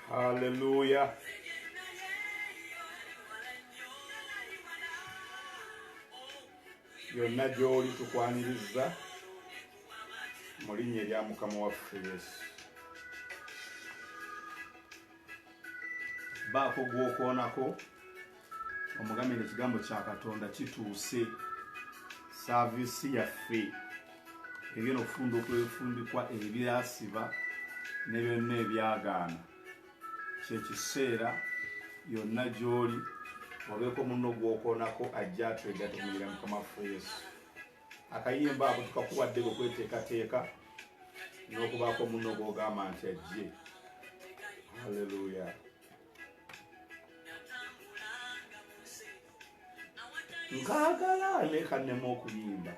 Hallelujah. Yonna gy'oli tukwaniriza mu linnya erya Mukama waffe Yesu. Baako gw'okoonako omugambire ekigambo kya Katonda kituuse. Saaviisi yaffe egenda okufunda okwefundikwa ebyasiba ne byonna ebyagaana. Kyekiseera yonna gy'oli obeeko munno gw'okoonako ajja atwega tumuyira Mukama waffe Yesu. Akayimba ako tukakuwadde okweteekateeka n'okubaako munno gw'ogamba nti ajje. Haleluya. Nkaagala nekannemu okuyimba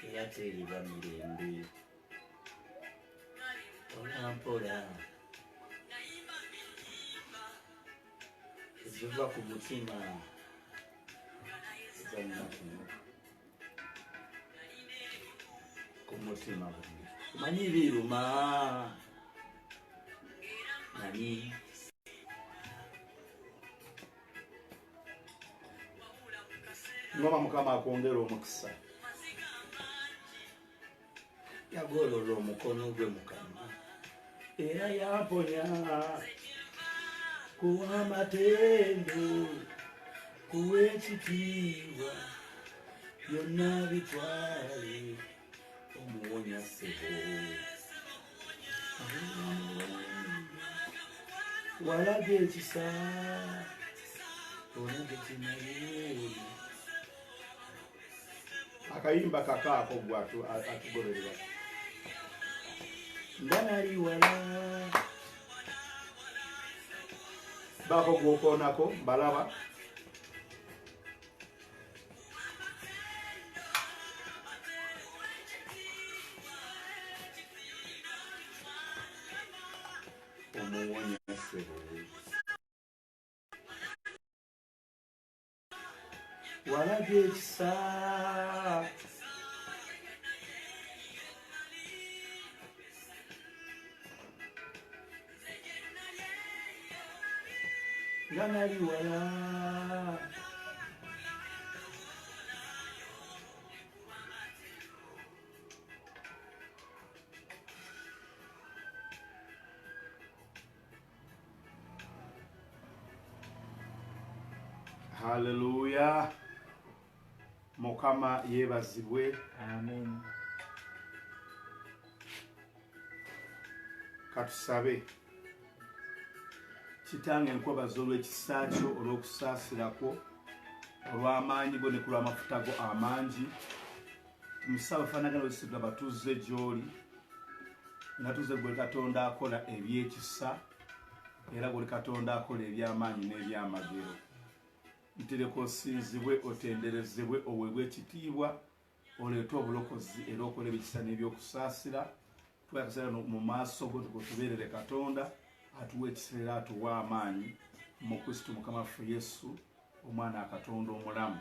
era teriba mirembe olampola eziva ku mutima ku mutima manyi biruma nani ngoma Mukama akwongera omukisa. yagolola omukono gwe Mukama era yamponya kuwa amatendo kuwa ekitiibwa byonna bitwale omuwonya ssebo walaga ekisa onage kimaye. Akayimba kakaako gwe atugololera. Ndanali wala Baako gw'okoonako balaba. Omuwonya ssebo walaga ekisa nga nali wala Haleluya. Mukama yeebazibwe. amen. Katusabe. Kitange nkwebaza olw'ekisa kyo olw'okusaasira kwo olw'amaanyi go ne ku lw'amafuta go amangi. Tumusabe fanagana olusiga batuze gy'oli nga tuze gwe Katonda akola ebyekisa era gwe Katonda akola eby'amaanyi n'ebyamagero. Ntereko osinzibwe otenderezebwe oweebwe ekitiibwa oleete obulokozi era okola ebikisa n'ebyokusaasira. Twakasera mu maaso go tubeerere Katonda atuwa ekiseera atuwa amaanyi mu Kristo Mukama waffe Yesu omwana Katonda omulamu.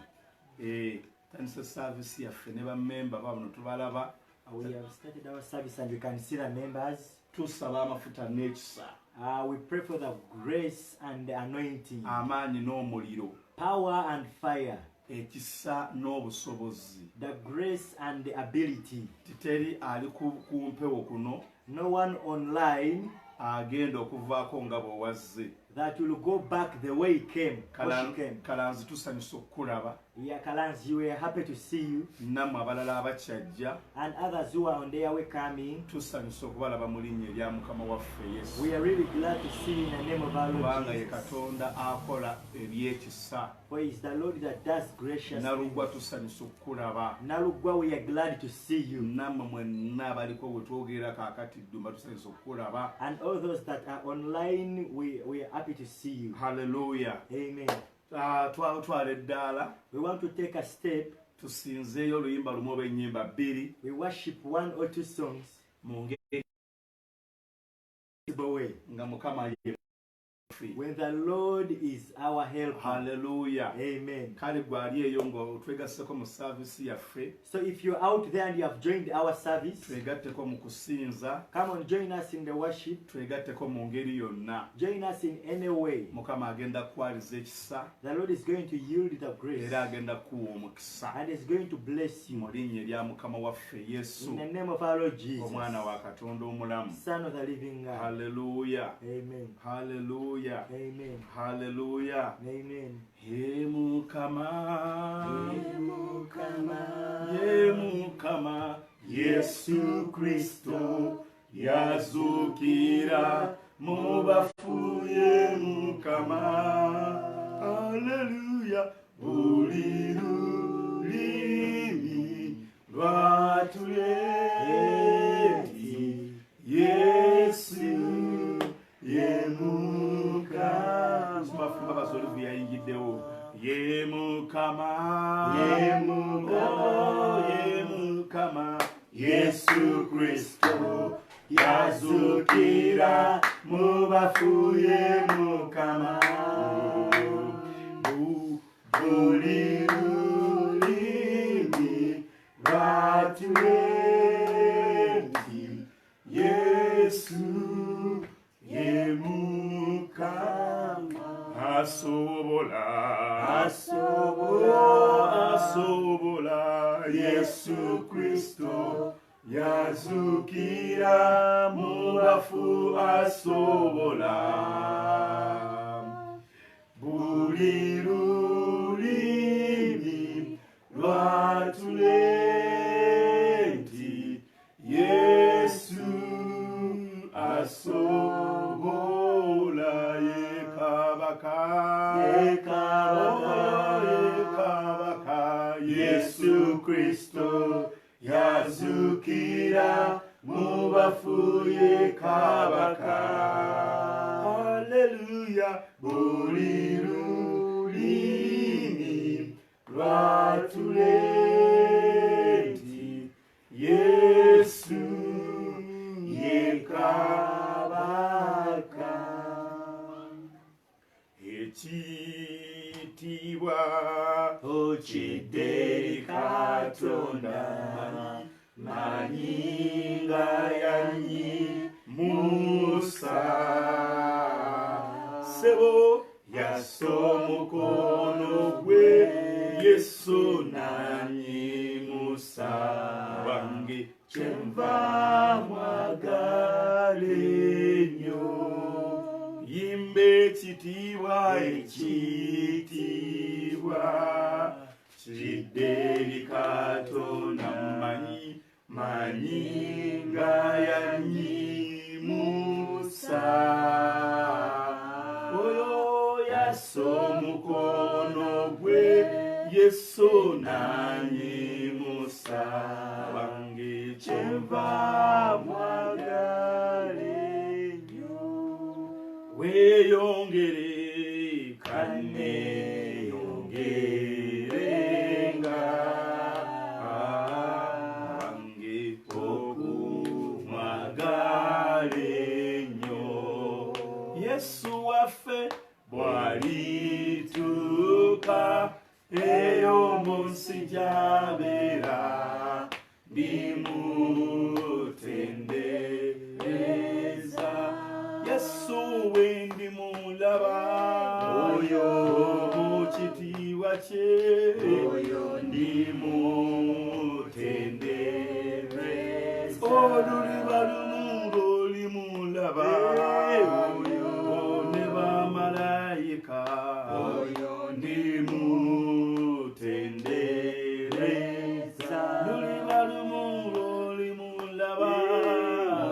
Tandise service yaffe ne bammemba babuno tubalaba. We have started our service and we can see the members. Tusaba amafuta n'ekisa. We pray for the grace and the anointing, Amaanyi n'omuliro. power and fire, Ekisa n'obusobozi. the grace and the ability. Titeri ali ku mpewo kuno No one online agenda okuvaako nga bw'owazze. that will go back the way he came. Or she came. Kalanzi tusanyusa okukulaba. Yeah, Kalans, you were happy to see you. Nammwe abalala abakyajja And others who are on their way coming. tusanyusa okubalaba mu linnya erya Mukama waffe Yesu. We are really glad to see you in the name of our Lord Kubanga ye Jesus. Katonda akola ebyekisa. For he is the Lord that does gracious Nalugwa things. tusanyusa okukulaba. Nalugwa, we are glad to see you. Nammwe mwenna abaliko bwe twogera kaakati ddumba tusanyusa okukulaba. And all those that are online, we are happy to see you. Haleluya. Amen. Twala eddaala We want to take a step. tusinzeeyo oluyimba lumu oba ennyimba bbiri We worship one or two songs mu ngeri way nga Mukama ye waffe. When the Lord is our helper. Hallelujah. Amen. Kale gwali eyo ng'otwegasseko mu saavisi yaffe, So if you're out there and you have joined our service, twegatteko mu kusinza, come on, join us in the worship. twegatteko mu ngeri yonna. Join us in any way. Mukama agenda kukwaliza ekisa The Lord is going to yield the grace era agenda kuwa omukisa and is going to bless you. mu linnya erya Mukama waffe Yesu, In the name of our Lord Jesus, omwana wa Katonda omulamu. Son of the living God. Hallelujah. Amen. Hallelujah. Amen. Hallelujah. Amen. Ye Mukama, Ye Mukama, Ye Mukama, Yesu Kristo yazukira mu bafu. Ye Mukama, haleluya. Buli lulimi lwatuleti Yesu ye Mukama. Mafumba basoluvu yayingiddewo. Ye Mukama, Ye Mukama, ye Mukama, Yesu Kristo yazukira mu bafu. Ye Mukama, buli lulimi lwatuleti Yesu ye Mukama. Asobola Yesu Kristo yazukira mu bafu. Asobola buli lulimi lwatuleti Yesu asobola. Ye Kabaka, Yesu Kristo yazukira mu bafu. Ye Kabaka, haleluya. Buli lulimi lwatuleti Yesu ye Kabaka. Ekitiibwa okidde eri Katonda, manyi nga yanyimusa. Ssebo yassa omukono gwe, Yesu nanyimusa. Wange kyenva mwagala ennyo. Yimba ekitiibwa, ekitiibwa kidde eri Katonda, manyi nga yanyimusa. Oyo yassa omukono gwe, Yesu nanyimusa. Wange kyenva mwagala ennyo. Weeyongere kanneeyongerenga, wange okumwagala ennyo. Yesu waffe bw'alituuka eyo mu nsi gy'abeera, ndimutendereza. Yesu we ndimulaba, oyo mu kitiibwa kye, oyo ndimutendereza. Oluliba lumu ng'olimulaba, oyo ne bamalayika, oyo ndimutendereza. Luliba lumu ng'olimulaba,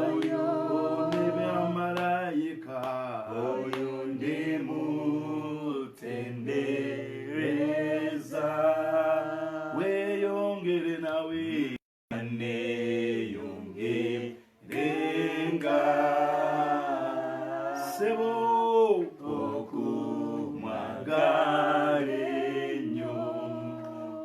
oyo ne bamalayika, oyo ndimutendereza. Weeyongere nawe neeyongerenga, ssebo okumwagala ennyo.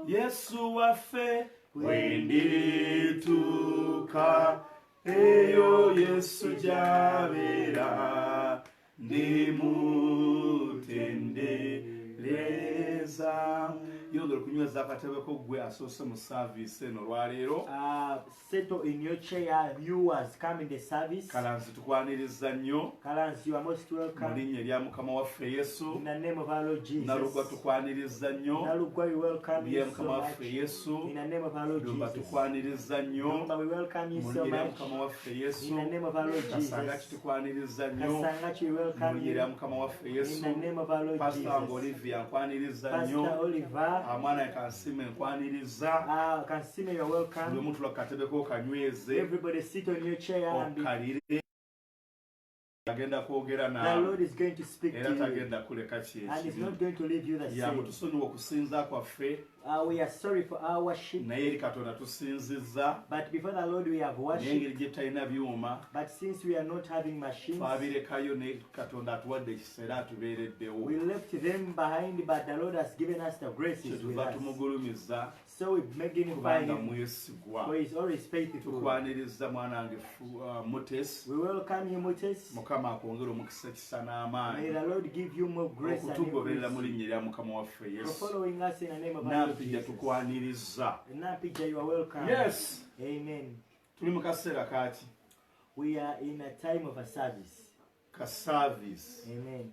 Yesu waffe bw'endituuka eyo Yesu gy'abeera, ndimu kunyweza yongera kunyweza akatebe ko gwe asoose mu service eno olwaleero. Settle in your chair. You has come in the service. Kalanzi tukwaniriza nnyo. Kalanzi, you are most welcome. Mu linnya lya Mukama waffe Yesu. In the name of our Lord Jesus. Nalugwa tukwaniriza nnyo. Nalugwa, we welcome you so Mukama much. waffe Yesu. In the name of our Lord Lumba Jesus. tukwaniriza nnyo. Lumba, we welcome you Mu so linnya lya much. Mukama waffe Yesu. In the name of our Lord Jesus. Kasangati tukwaniriza nnyo. Kasangati, we Mu welcome linnya lya you. Mukama waffe In Yesu. the name of our Lord Pastor Jesus. Olivia nkwaniriza nnyo. Pastor Oliver, Amwana Kansime nkwaniriza. Kansime, you're Buli welcome. muntu lwakatebe ko kanyweze. Everybody sit on your chair and be. Okalire. Agenda kwogera The naawe. Lord is going to speak Era to you. tagenda kuleka And He's kyekiri. not going to leave you the Yamwe same. tusonyiwa okusinza kwaffe We are sorry for our worship, naye eri Katonda tusinzizza but before the Lord we have naye worship. engeri gye tutalina byuma But since we are not having machines, twabirekayo naye Katonda atuwadde ekiseera atubeereddewo. we left them behind, but the Lord has given us the graces with Kyetuva us. tumugulumiza So we magnify kubanga Him, mwesigwa. for He is always faithful. Tukwaniriza mwanange Mutesi. We welcome you, Moses. Mukama akwongere omukisa kisa May n'amaanyi the Lord give you more grace and okutugoberera mu increase linnya lya Mukama waffe for Yesu. following us in the name of our Lord Nampijja Jesus. tukwaniriza. Nampija, you are welcome. Yes. Amen. Tuli mu kaseera kaaki We are in a time of a service. ka service. Amen.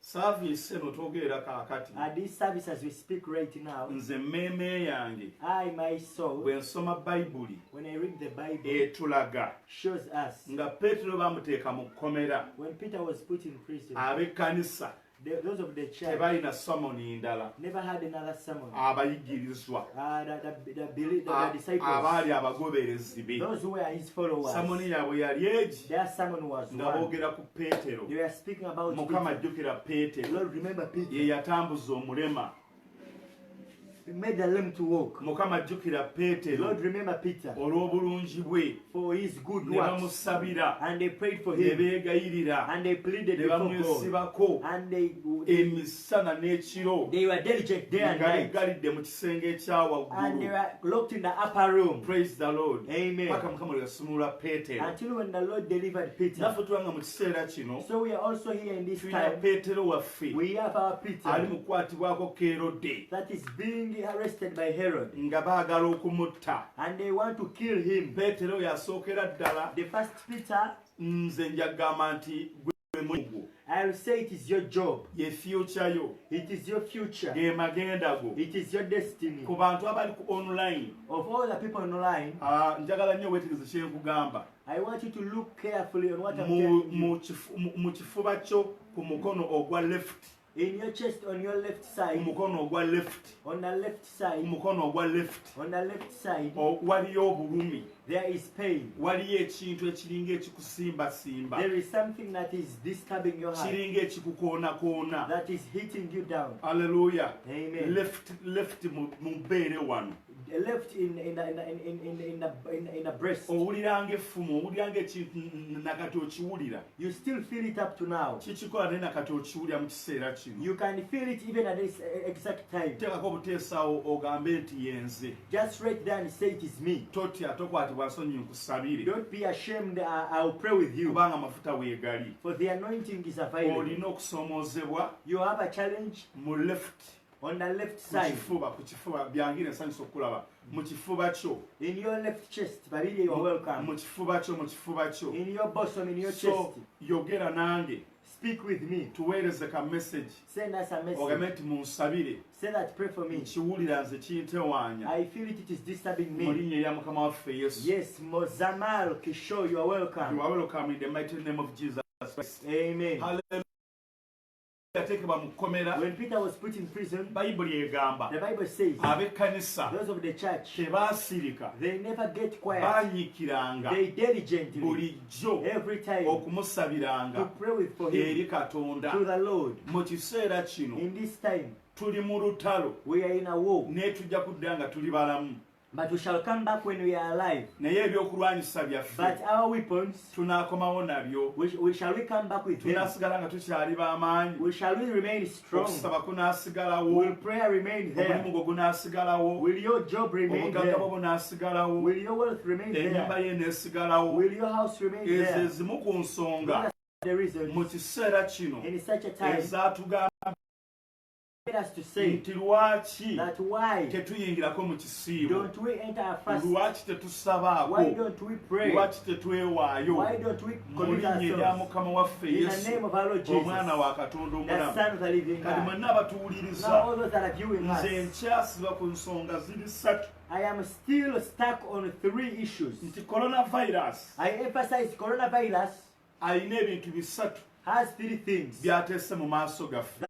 Service eno twogerera kaakati. At this service as we speak right now, Nze mmeeme yange I, my soul, bwe nsoma Bayibuli when I read the Bible, etulaga shows us nga Peetero bamuteeka mu kkomera when Peter was put in prison, ab'ekkanisa those of the church tebalina samoni ndala never had another sermon. abayigirizwa The disciples, abaali abagoberezi be those who were his followers, samoni yaabwe yali egi their sermon was nga one. boogera ku Peetero. They were speaking about Mukama Peter. ajjukira Peetero Lord, remember Peter. ye yatambuza omulema. He made the lame to walk. Mukama ajjukira Peetero Lord, remember Peter olw'obulungi bwe for his good ne works. bamusabira And they prayed for ne him. beegayirira And they pleaded ne before God. bamwesibako And they emisana n'ekiro were diligent day and nga night. leggalidde mu kisenge ekya And they waggulu. were locked in the upper room. Praise the Lord. Amen. Paka Mukama lwe yasumulula Peetero. Until when the Lord delivered Peter. Naffe tulanga mu kiseera kino So we are also here in this tulina time. Peetero waffe We have our ali Peter mu kukwatibwako Kerode that is being arrested by Herod. nga baagala okumutta. And they want to kill him. Peetero yasookera ddala The first Peter, nze njagamba nti gwe mugwo I will say it is your job. ye future yo It is your future. ge magenda go It is your destiny. ku bantu abali ku online. Of all the people online, Njagala nnyo weetegereze kye nkugamba. I want you to look carefully on what I'm Mu- telling you. mu kifuba kyo ku mukono ogwa left. In your chest, on your left Ku side, mukono ogwa left. on the left Ku side, mukono ogwa left. on the left side, Waliyo obulumi. there is pain. Waliyo ekintu ekiringa ekikusimbasimba. There is something that is disturbing your heart, Kiringa ekikukoonakona. that is hitting you down. Hallelujah. Amen. Left mu bbeere wano. Left in the breast. Owuliranga effumu, owuliranga ekintu nakati okiwulira. You still feel it up to now. Kikikola naye nakati okiwulira mu kiseera kino. You can feel it even at this exact time. Teekako obuteesaawo ogambe nti yenze. Just write down and say it is me. Totya tokwatibwa nsonyi nkusabire. Don't be ashamed. I'll pray with you. Kubanga amafuta weegali. For the anointing is available. Olina okusoomoozebwa You have a challenge mu left. on the left Ku side. kifuba byangire nsanyusa okulaba. Mu kifuba kyo. In your left chest, Babili, you are welcome. Mu kifuba kyo. In your bosom, in your So chest, yogera nange. speak with me. Tuweereze ka message. Send us a Ogambe message. nti munsabire. Say that, pray for me. Nkiwulira nze kintewaanya. I feel it is disturbing Mu me. linnya erya Mukama waffe Yesu. Yes, Mozamal Kisho, you are You welcome. are welcome in the mighty name of Jesus Christ. Amen. Hallelujah. Yateekebwa mu kkomera. When Peter was put in prison, Bayibuli egamba. the Bible says, Ab'ekkanisa those of the church, tebaasirika. they never get quiet. Baanyiikiranga They diligently, bulijjo every time, okumusabiranga to pray for him, eri Katonda. to the Lord. Mu kiseera kino In this time, tuli mu lutalo we are in a war, naye tujja kudda nga tuli balamu. but we shall come back when we are alive. Naye ebyokulwanyisa byaffe But our weapons, tunaakomawo nabyo. shall we come back with them? Tunaasigala nga tukyali b'amaanyi. Shall we remain strong? Okusaba kunaasigalawo. Will prayer remain Omulimu there? gwo gunaasigalawo. Will your job remain Obugagga bwo there? bunaasigalawo. Will your wealth remain Ennyumba there? ye neesigalawo. Will your house remain Ezo there? ezimu ku nsonga The reason mu kiseera kino in such a time ezaatugamba us to say nti lwaki that why tetuyingirako mu kisiibo, don't we enter our fast? lwaki tetusabaako, Why don't we pray? lwaki tetwewaayo Why don't we mu commit linnya erya ourselves Mukama waffe in the Yesu, name of our Lord Jesus, omwana wa Katonda the omulamu. Son of the living Kati God? mwenna abatuwuliriza, Now all those that are viewing us, nze nkyasiba ku nsonga ziri ssatu. I am still stuck on 3 issues. Nti coronavirus I emphasize coronavirus alina ebintu bisatu has 3 things by'ateese mu maaso gaffe,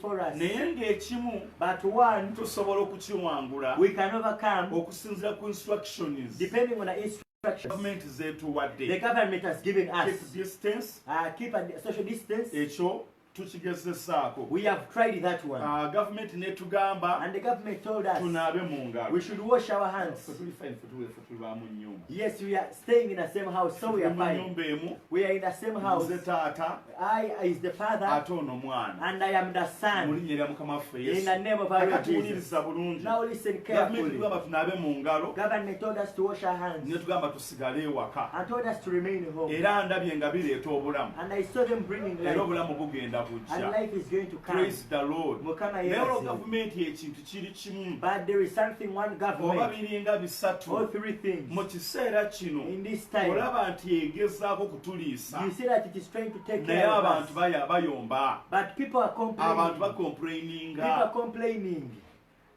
for us. naye ng'ekimu But one, tusobola okukiwangula we can overcome okusinziira ku instructions depending on the instructions gavumenti the zeetuwadde. government has given us. Keep distance, Keep a social distance. ekyo tukigezesaako. We have tried that one. Gavumenti netugamba And the government told us tunaabe mu ngalo. we should wash our hands. Ffe tuli fine, ffe tuli ba mu nnyumba. Yes, we are staying in the same house, so we are Mu fine. nnyumba emu, We are in the same house. nze taata I is the father, ate ono mwana. and I am the Mu son. linnya erya Mukama waffe In Yesu. the name of our Lord Kakati Jesus. tuwuliriza bulungi. Now listen Gavumenti carefully. tugamba tunaabe mu ngalo, Government told us to wash our hands ne tugamba tusigale ewaka. and told us to remain home. Era ndabye nga bireeta obulamu. And I saw them bringing Era life, obulamu bugenda and bujja. life is going to come. Praise the Lord. Mukama Naye olwo yebaze. gavumenti ekintu kiri kimu But there is something one oba government, biringa all bisatu 3 things. mu kiseera kino In this time, olaba nti egezaako kutuliisa, you see that it is trying to take naye care of abantu us. bayomba, But people are abantu complaining. People are bakomplaininga. complaining.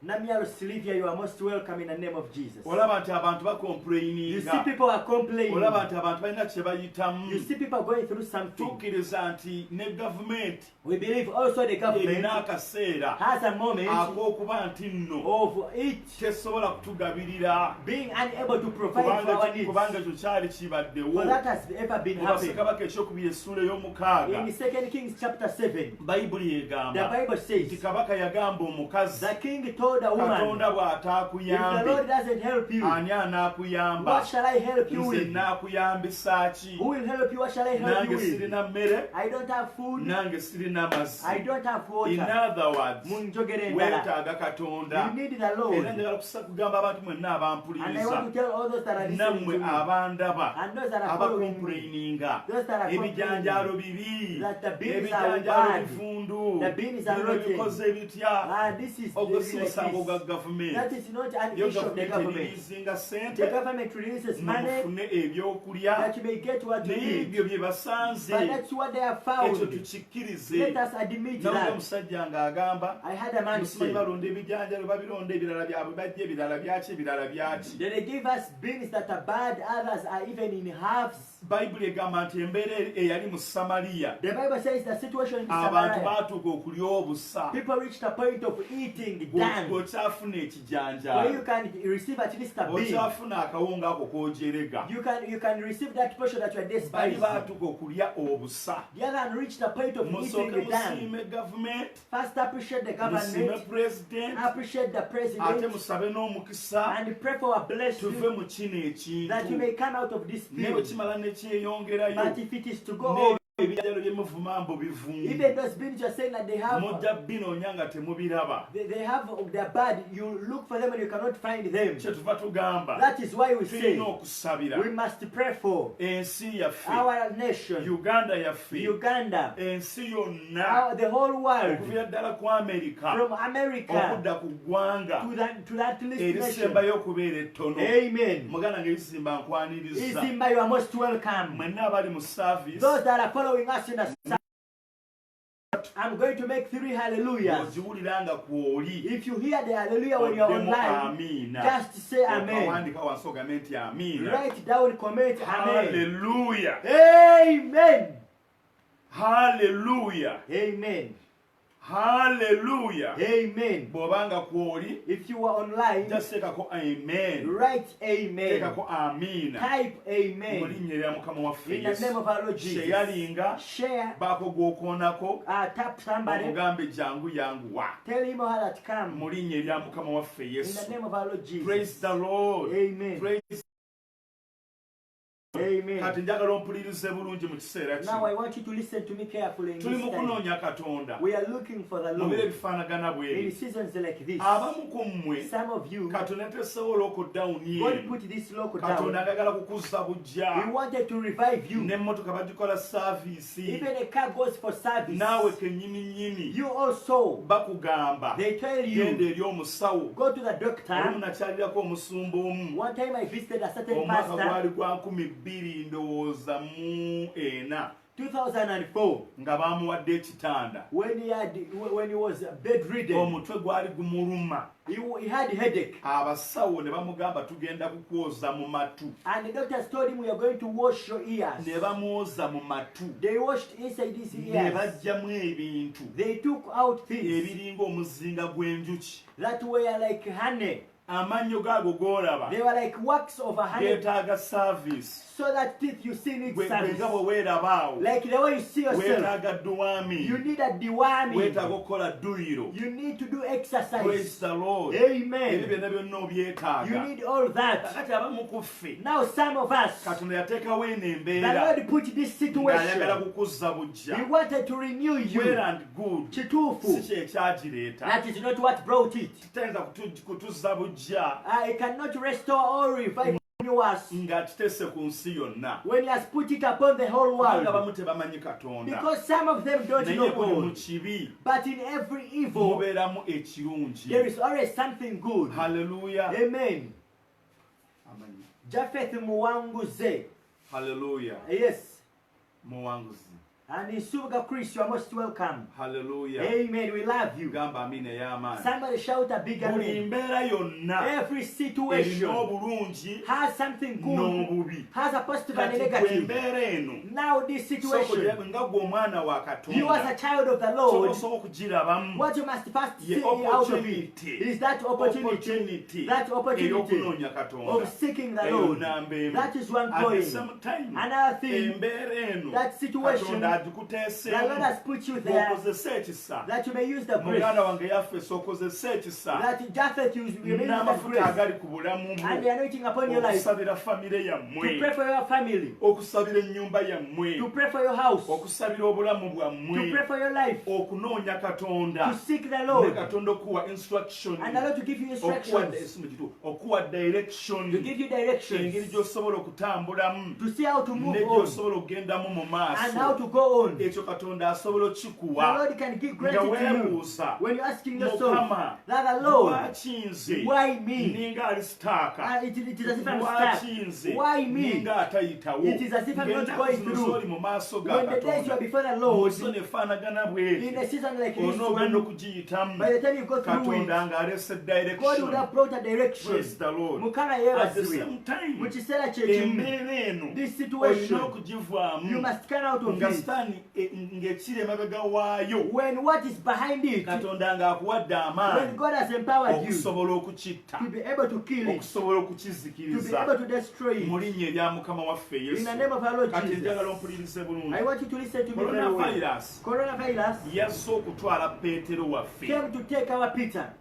Namiaro Silvia, you are most welcome in the name of Jesus. Olaba nti abantu You see bakomplaininga. people are complaining. Olaba nti abantu balina kye bayitamu. You see people going through something. Tukkiriza nti ne gavumenti We believe also the government erina akaseera has a moment ak'okuba nti nno of it tesobola kutugabirira being unable to provide for our needs. kubanga ekyo kyali For kibaddewo. that has ever been Mu happening. bassekabaka ekyokubiri essuula ey'omukaaga, In 2 Kings chapter 7, bayibuli the egamba Bible nti says, kabaka yagamba omukazi, the king told a woman, Katonda if the bw'ataakuyambe Lord doesn't help you, ani anaakuyamba? what shall I help you Nze with? naakuyambisa ki? Who will help you? What shall I help you Nange with? sirina mmere, I don't have food. nange sirina mazzi. I don't have In water. other words, Munjogere endala. weetaaga Katonda. You need the Era Lord. njagala kugamba abantu mwenna And I abampuliriza, want to tell all those that are listening to nammwe me, abandaba, and those that are following me, abakomplaininga, those that are ebijanjaalo complaining bibi, that the beans are ebijanjaalo bad, bivundu, the beans are bino rotten. bikoze bitya. This is Ogwo the si like musango gwa this. gavumenti. That is not an Yo issue of the gavumenti government. eriliizinga The ssente government releases money mufune ebyokulya, that you may get what you naye need. ebyo bye basanze, But that's what they have ekyo found. tukikkirize. Let us admit Nawulira that. omusajja ng'agamba, I had a man musimanyi say balonda ebijanjalo babironda ebirala byabwe bajja ebirala byaki ebirala byaki. that they give us beans that are bad, others are even in halves. Bayibuli egamba nti embeera eyali mu Samaliya, The Bible says the situation in abantu Samaria, baatuuka okulya obusa, people reached a point of eating done, bw'okyafuna where you ekijanjaalo, can receive at least a bean. bw'okyafuna akawunga ako k'ojerega, You can receive that portion that you are bali despising. baatuuka okulya obusa. The other one reached a point of Musooke eating done. musiime gavumenti, First appreciate the musiime government, pulezidenti, appreciate the ate president, musabe n'omukisa and pray for a tuve blessing mu kino that you may ekintu. come out of this Ne bwe field. kimala ne kyeyongerayo, But if it is to go on, n'ebijanjalo bye muvuma mbu bivundu, even those beans you are saying that they have, mujja binoonya nga temubiraba. they have they're bad, you look for them and you cannot find them. Kyetuva tugamba That is why we say tulina okusabira we must pray for ensi yaffe, our nation, Uganda yaffe, Uganda, ensi yonna, the whole world, okuviira ddala ku Amerika from America okudda ku ggwanga to that least nation. erisembayo okubeera ettono. Amen. Muganda ng'erisimba nkwaniriza. Isimba, you are most welcome. Mwenna abali mu service, Those that are following us in the service, I'm going to make 3 hallelujahs. ogiwulira nga kw'oli, If you hear the hallelujah when you're oddemu online, amiina. just say amen. Okawandika wansi ogambe nti amiina. Write down, comment amen. Hallelujah. Amen. Hallelujah. Amen. Hallelujah. Amen. Bw'obanga kw'oli, If you are online, just teekako amen. write amen. Teekako amiina. Type Mu amen. linnya erya Mukama waffe In the name Yesu. of our Lord Jesus. Sheyalinga, Share. baako gw'okoonako, Tap somebody. omugambe jangu yanguwa. Tell him or her that come. Mu linnya erya Mukama waffe In Yesu. the name of our Lord Jesus. Praise the Lord. Amen. Praise Amen. kati njagala ompulirize bulungi mu kiseera Now I kino want you to listen to me carefully in tuli this mu time. kunoonya katonda We are looking for the mu biro Lord ebifaanagana in bweri seasons like this. abamu ku mmwe Some of you, katonda yateesewo lokodawuni God eno put this local katonda down. agagala kukuza He bujja wanted to revive you. n'emmotoka bagikola saaviisi Even a car goes for service. naawe kennyininyini You also, bakugamba they tell genda you, eri omusawo go to the olumu doctor. nakyalirako omusumba omu One time I visited a certain omwaka pastor, gwali gwa 2 ndowooza mu ena 2004, nga bamuwadde ekitanda when he was bedridden. omutwe gwali gumuluma He had headache. abasawo ne bamugamba tugenda kukwoza mu matu And the doctors told him, we are going to wash your ears. ne bamwoza mu matu They washed inside his ne ears. baggyamu ebintu They took out things ebiringa omuzinga gw'enjuki that were like honey. amannyo gaago g'olaba They were like wax of a honey. geetaaga saaviisi So that teeth you see need gwe service. nga bwe weerabaawo Like the way you see yourself. weetaaga duwami You need a deworming. weetaaga okukola duyiro You need to do praise exercise. the lord ebyo Amen. byonna byonna You obyetaaga need all that. kakati abamu ku ffe Now some of us, katonda yateekawo eno the embeera Lord put this ng'ayagala situation. kukuzza bujja He wanted to renew well you. and good si Chitufu. kyekyagireeta That is not what brought it. kitayinza kutuzza bujja I cannot restore or revive us nga kitese ku nsi yonna when He has put it upon the whole kubanga world. bamu tebamanyi katonda Because some of them don't naye know buli mu God. kibi But in every evil, mubeeramu ekirungi there is always something good. haleluya Amen. amanyi Japheth Muwanguze. haleluya Yes. muwanguzi And in Subuga Chris, you are most welcome. haleluya Amen. We love you. gamba amina ey'amaanyi Somebody shout a big buli amen. mbeera yonna Every erina situation obulungi has something good, n'obubi has a positive and a kati gwe negative. embeera eno Now this situation, nga gwe omwana wa you as a katonda child of the Lord, sobola okugirabamu what you must first Ye see out of it opportunity. is that opportunity, that opportunity ey'okunoonya katonda of seeking the eyo Lord. namba emu That is one at the point. same time Another thing, embeera eno that situation, katonda the Lord agikuteeseemu has put you there bw'okozesa ekisa that you may use the muganda grace, wange yafeesa okozesa ekisa that Japheth you may use the n'amafuta grace agali ku bulamu and the bwo anointing upon your life okusabira famire to yammwe pray for your family, okusabira ennyumba yammwe to pray for your house, okusabira obulamu to bwammwe pray for your life, okunoonya katonda to seek the ne Lord, katonda okuwa instruction and the Lord to give you instructions, okuwa direction to give you engeri directions, gy'osobola okutambulamu to see how to ne move on, gy'osobola okugendamu mu and how maaso to go on. ekyo katonda asobola The okikuwa Lord can give nga granted to you weebuuza when you're asking yourself mukama that the Lord, lwaki nze why me? ninga alisitaaka It is as if I'm lwaki stuck. nze Why me? ninga atayitawo It is as if I'm not ng'ennaku going zino through. z'oli mu maaso ga When the days you are katonda before the Lord, muso nefaanagana in bweti a season like this onoogenda one, okugiyitamu by the time you go through katonda it, ng'alese God would direction have brought a direction. praise the lord Mukama at the yeebazibwe. same time Mu kiseera kye kimu, embeera eno this olina situation, okugivaamu you must come out of nga it. sitaani ng'ekiri emabega waayo When what is behind it, katonda ng'akuwadde when amaanyi God has empowered you okusobola okukitta to be able to kill it, okusobola to be okukizikiriza able to destroy mu it, linnya erya mukama waffe in yesu the name of our Lord kati njagala Jesus. ompulirize I bulungi want you to listen to me very well. coronavirus Coronavirus yazze okutwala peetero waffe came to take our Peter.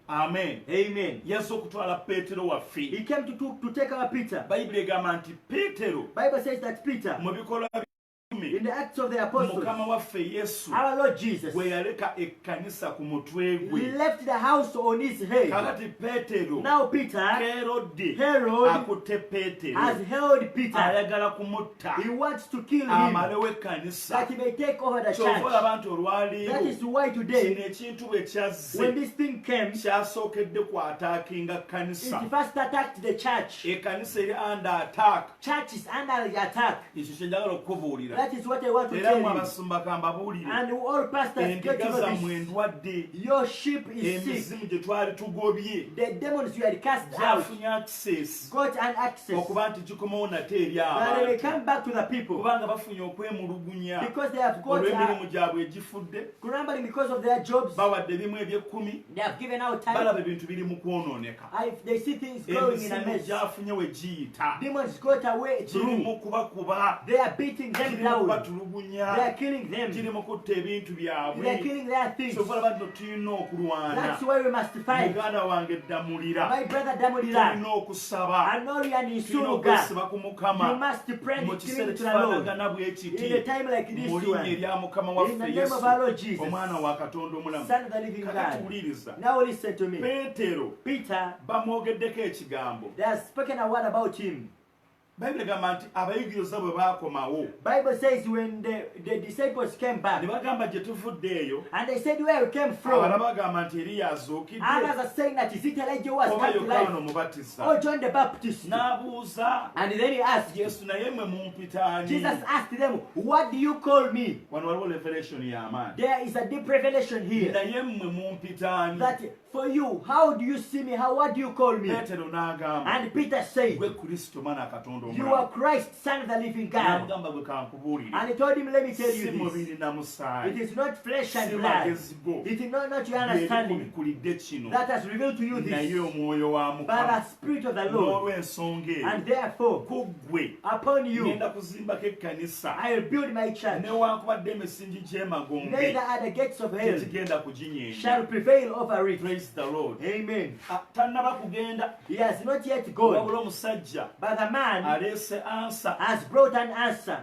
amen Amen. yazze okutwala peetero waffe He came to take our Peter. bayibuli egamba nti peetero Bible says that Peter, mu bikolwa in the Acts of the Apostles, mukama waffe yesu our Lord Jesus, bwe yaleka ekkanisa ku mutwe gwe left the house on his head. kakati peetero Now Peter, herode Herod, akutte peetero has held Peter. ayagala kumutta He wants to kill him, amalewo ekkanisa that he may take over the kyova church. olaba nti That olwaliiro is why kino today, ekintu bwe kyazze when this thing came, kyasookedde kwataakinga kkanisa it first attacked the church. ekkanisa eri under attack Church is under the attack. ekyo kyenjagala okukubuulira That is what I want to era tell mwe you. abasumba kambabuulire And all pastors get endiga to know zammwe this. endwadde Your sheep is sick. emizimu gye twali tugobye The demons you had cast out gyafunye access got an access. okuba nti gikomawo nate eri That they may abantu come back to the people kubanga bafunye okwemulugunya because they have got olw'emirimu gyabwe egifudde grumbling because of their jobs. bawadde bimu eby'ekkumi They have given out time. balaba ebintu biri mu kwonooneka They see things going in a emizimu mess. gyafunye we giyita Demons got away giri through. mu kubakuba They are beating them giri mu down. They kubatulugunya are killing them. kiri mu kutta ebintu They are byabwe killing their things. so falaba nno tulina okulwana That's why we must fight. muganda wange ddamulira My brother Damodila, tulina okusaba Anori and tulina Isuruga, okwesiba ku you mukama must pray mu the kiseera to the Lord. kifaanagana bwe In a kiti time like this mu linnya one, erya mukama in waffe the name yesu of our Lord Jesus, omwana wa katonda omulamu Son of the living kati God. tuwuliriza Now listen to me. peetero Peter, bamwogeddeko ekigambo they have spoken a word about him. bayibuli egamba nti abayigiriza bwe baakomawo Bible says when the disciples came ne back, bagamba gye tuvudde eyo and they said where we came abalala from, bagamba nti eriya azuukidde others are saying that is it Elijah was oba come to yokaana life, omubatiza or John the Baptist. n'abuuza And then he asked, yesu naye mwe mumpitaani Jesus asked them, what do you call me? wano waliwo revelation y'amaani There is a deep revelation here. naye mmwe mumpitaani That for you, how do you see me? What do you call me? peetero n'agamba And Peter said, gwe kristo mwana katonda you are omulamu Christ, Son of the living God. n'amugamba gwe kankubuulire And he told him, let me tell si you this. mubiri na It musaayi is not flesh and si blood. magezi go It is not your understanding byebikubikulidde kino that has revealed to you naye this, omwoyo wa but mukama the Spirit of the Lord. n'olw'ensonga eyo And therefore, ku ggwe upon you, ngenda kuzimbako ekkanisa I will build my church. newankubadde emisingi gy'emagombe Neither are the gates of hell tekigenda kuginyeenya shall prevail over it. praise the lord Amen. tannaba kugenda He has not yet gone, wabula omusajja but the man aleese ansa has brought an answer.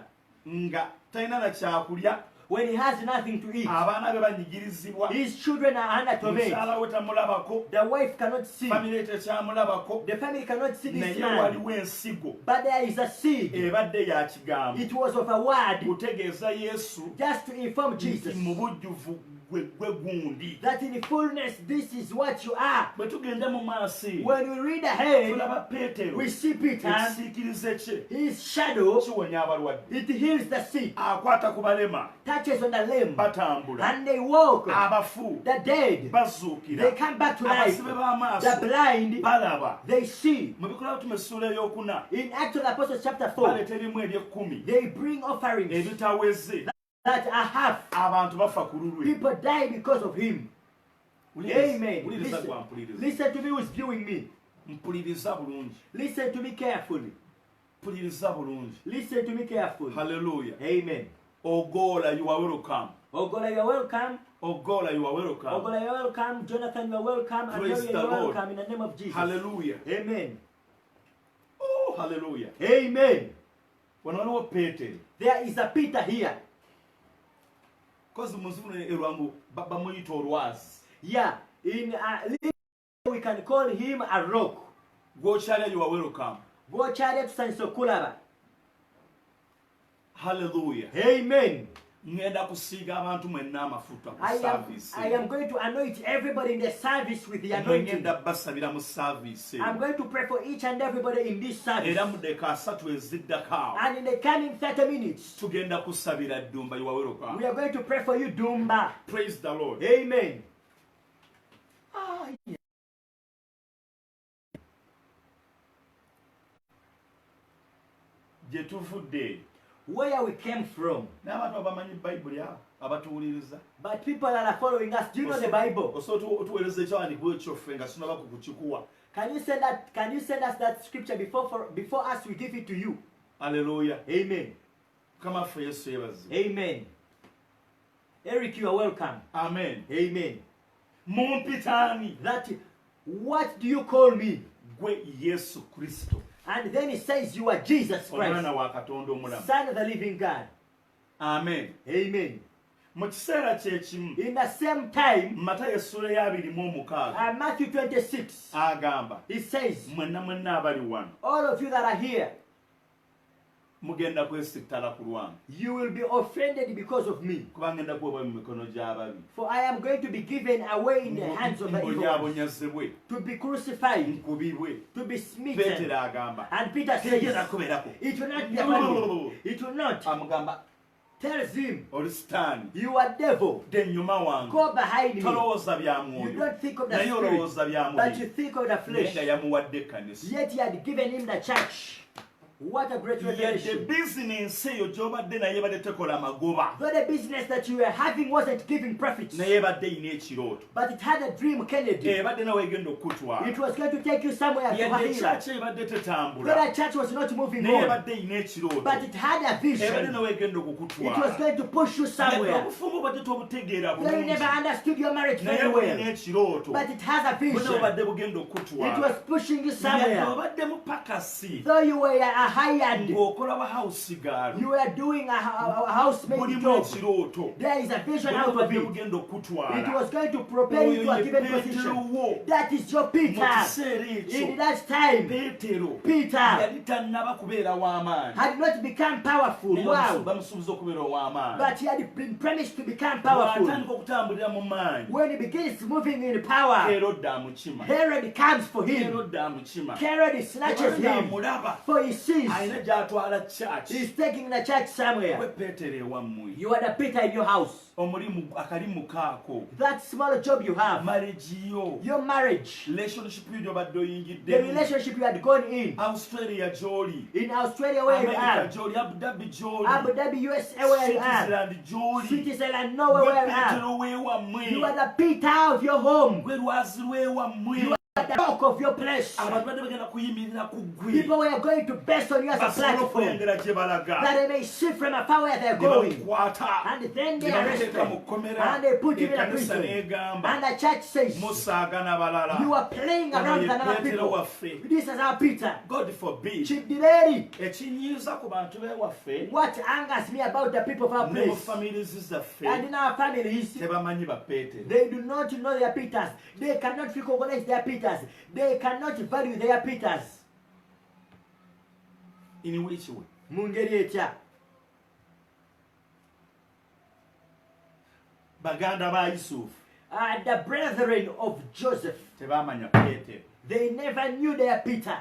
nga talina na kyakulya When he has nothing to eat, abaana be banyigirizibwa his children are under torment. mukyala we tamulabako The wife cannot see. famire tekyamulabako The family cannot see this naye man. waliwo ensigo But there is a seed. ebadde ya kigambo It was of a word kutegeeza yesu just to inform nti Jesus mu bujjuvu gwe gundi that in fullness this is what you are. bwe tugenda mu maaso eyo When we read ahead, tulaba peetero we see Peter, ekisiikirize kye his shadow, kiwonya abalwadde it heals the sick, akwata ku balema touches on the limb, batambula and they walk. abafu The dead, bazuukira they come back to life. abasibe b'amaaso The blind, balaba they see. mu bikolwa bituma essuula ey'okuna In Acts of the Apostles chapter 4, baleeta erimu ery'ekkumi they bring offerings ebitaweze that are half. abantu bafa ku lulwe People die because of him. Amen. mpuliriza gwa mpuliriza Listen to me who's viewing me. mpuliriza bulungi Listen to me carefully. mpuliriza bulungi Listen to me carefully. haleluya Amen. ogola you are welcome Ogola, you are welcome. ogola you are welcome Ogola, you are welcome. Jonathan, you are welcome. And Praise Mary, you the are Lord. welcome in the name of Jesus. haleluya Amen. oh haleluya Amen. wano waliwo peetero There is a Peter here. kozi munzulu erwangu bamuyita olwazi Yeah. In we can call him a rock. gwokyalya you are welcome Go chariot Sansokulaba. haleluya Amen. ngenda kusiiga abantu mwenna amafuta ku I service am going to anoint everybody in the service with the anointing. ngenda basabira mu service I'm going to pray for each and everybody in this service. era mu ddeeka asatu eziddako awo And in the coming 30 minutes, tugenda kusabira ddumba you are welcome we are going to pray for you, Dumba. praise the lord Amen. gye tuvudde Where we came from. n'abantu abamanyi bayibuli abo abatuwuliriza But people that are following us, do you know the Bible? osobola otuweereza ekyawandiikibwa ekyoffe nga tunaba ku kukikuwa Can you send us that scripture before us we give it to you? aleluya Amen. mukama ffe yesu yebaze Amen. Eric, you are welcome. amen Amen. mumpitaani What do you call me? gwe yesu kristo And then he says you are Jesus Christ, omwana wa katonda omulamu Son of the living God. amen Amen. mu kiseera kyekimu In the same time, matayo essula ya 26 Matthew 26, agamba he says, mwenna abali wano all of you that are here, mugenda kwesittala ku lwange you will be offended because of me. kuba ngenda kuweebwa mu mikono gy'ababi For I am going to be given away in the hands of the evil ones, mbonyaabonyazibwe to be crucified, nkubibwe to be smitten. peetero agamba And Peter tegera says, kubeerako it will not be happening. It will not. amugamba Tells him, oli sitaani you are devil. dde ennyuma wange Go behind me. tolowooza bya You mwoyo don't think of the naye olowooza spirit, bya but you mubiri think of the naye flesh. nga yamuwadde ekkanisa Yet he had given him the church. What a great yadde revelation. bizinensi eyo gy'obadde naye ebadde tekola magoba Though the business that you were having wasn't giving profits, naye ebadde eyina ekirooto but it had a dream, Kennedy. ebadde nawe egenda okukutwala It was going to take you somewhere to yadde Bahira. ekyaki ebadde Though tetambula the church was not moving naye on, ebadde eyina ekirooto but it had a ebadde vision. nawe egenda It was okukutwala going to push you yadde somewhere. obufumu obadde tobutegeera Though you never bulungi understood your marriage naye very bulina well, ekirooto but it has a bwe vision. obadde bugenda It okukutwala was pushing you yadde somewhere. obadde mupakasi Though you were a hired, ng'okola ba house gaalo you were doing a housemaid bulimu job. ekirooto There is a vision bwe out of obadde it. bugenda It okukutwala was going to propel you oyo to a ye given Peetero position. wo That is your mu Peter. kiseera In ekyo that time, peetero Peter yali tannaba kubeera w'amaanyi had not become powerful. naye Wow. bamusuubiza okubeera ow'amaanyi But he had been promised to become powerful. bw'atandika okutambulira mu maanyi When he begins moving in power, Herode amukima Herod comes for him. Herode amukima Herod snatches kubanga him. amulaba For he sees alina gy'atwala kyaki he's taking the church gwe somewhere. peetero ewammwe You are the Peter in your house. omulimu akalimu kaako That small job you have, malegiyo your marriage, relationship yo gy'obadde the oyingiddemu relationship you had gone in, australia gy'oli in Australia where you america are, gy'oli abu dhabi gy'oli Abu Dhabi, USA where you are, switzerland gy'oli Switzerland, Norway gwe where you are. peetero w'ewammwe You are the Peter of your home. gwe lwazi lw'ewammwe You are the rock of your place. abantu badde bagenda kuyimirira ku ggwe People were going to best on you as a basobole platform, okulengera gye balaga that they may see from afar where they're ne going. bamukwata And then they ne arrest bamuteeka mu them. kkomera And they put him in a ekkanisa prison. n'egamba And the church says, musaagana balala you are playing Ono around ye with another Peetero people. waffe This is our Peter. god forbid Chidiberi. ekinyiiza ku bantu b'ewaffe What angers me about the people of our ne mu place families zaffe and in our families, tebamanyi ba peetero they do not know their Peters. They cannot recognize their Peters. They cannot value their Peters. in which way Mungeri etya. baganda ba yusufu The brethren of Joseph, tebamanya peetero they never knew their Peter.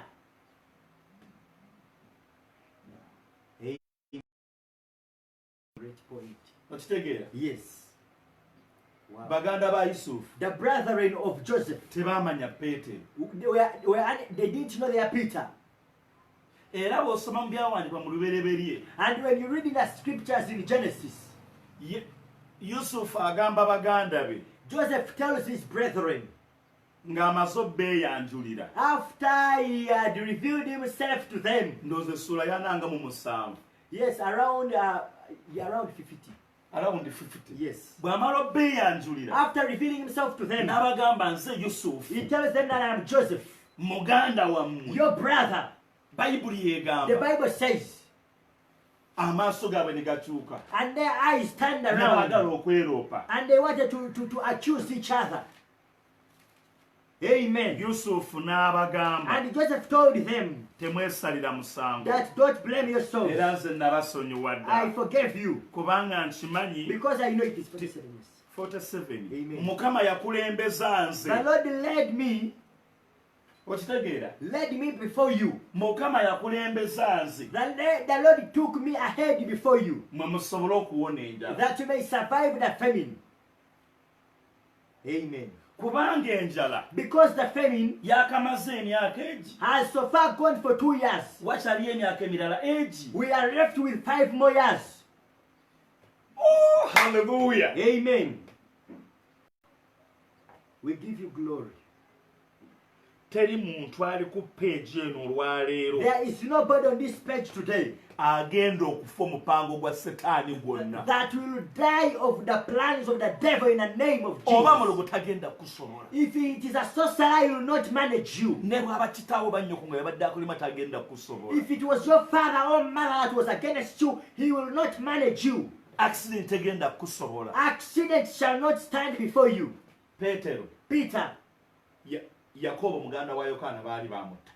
Great point. okitegeera Yes. Wow. baganda ba yusufu The brethren of Joseph, tebamanya peetero they didn't know their Peter. era bw'osoma mu byawandiikibwa mu lubereberye And when you read in the scriptures in Genesis, yusufu agamba baganda be Joseph tells his brethren, ng'amaze obbeeyanjulira after he had revealed himself to them, ndowooza essula yananga mu 7 yes, around 50. around 50 Yes. bw'amala obbeeyanjulira After revealing himself to them, n'abagamba nze yusufu he tells them that I am Joseph, muganda wammwe your brother. bayibuli The yeegamba Bible says, amaaso gaabwe ne gakyuka and their eyes turned ne baagala around, okweroopa and they wanted to accuse each other. Amen. yusufu n'abagamba And Joseph told them temwesalira musango that don't blame yourselves. era nze nabasonyiwa I ddala forgave you kubanga nkimanyi because I know it is 47 years. 47 Amen. mukama yakulembeza nze The Lord okitegeera led me before you. mukama yakulembeza nze The Lord took me ahead before you, mwe musobole okuwona enjala that you may survive the famine. Amen. kubanga enjala Because the famine yakamaze emyaka egi has so far gone for 2 years. wakyali emyaka emirala egi We are left with 5 more years. Oh, hallelujah. Amen. We give you glory. teri muntu ali ku peegi eno olwaleero There is nobody on this page today agenda okufa omupango gwa setaani gwonna that will die of the plans of the devil in the name of oba Jesus. mulogo tagenda kusobola If it is a sorcerer, he will not manage you. ne bw'aba kitaawo bannyoko nga yabadde akulima tagenda kusobola If it was your father or mother that was against you, he will not manage you. accident tegenda kusobola Accident shall not stand before you. peetero Peter, yakobo muganda wa yokaana baali bamutta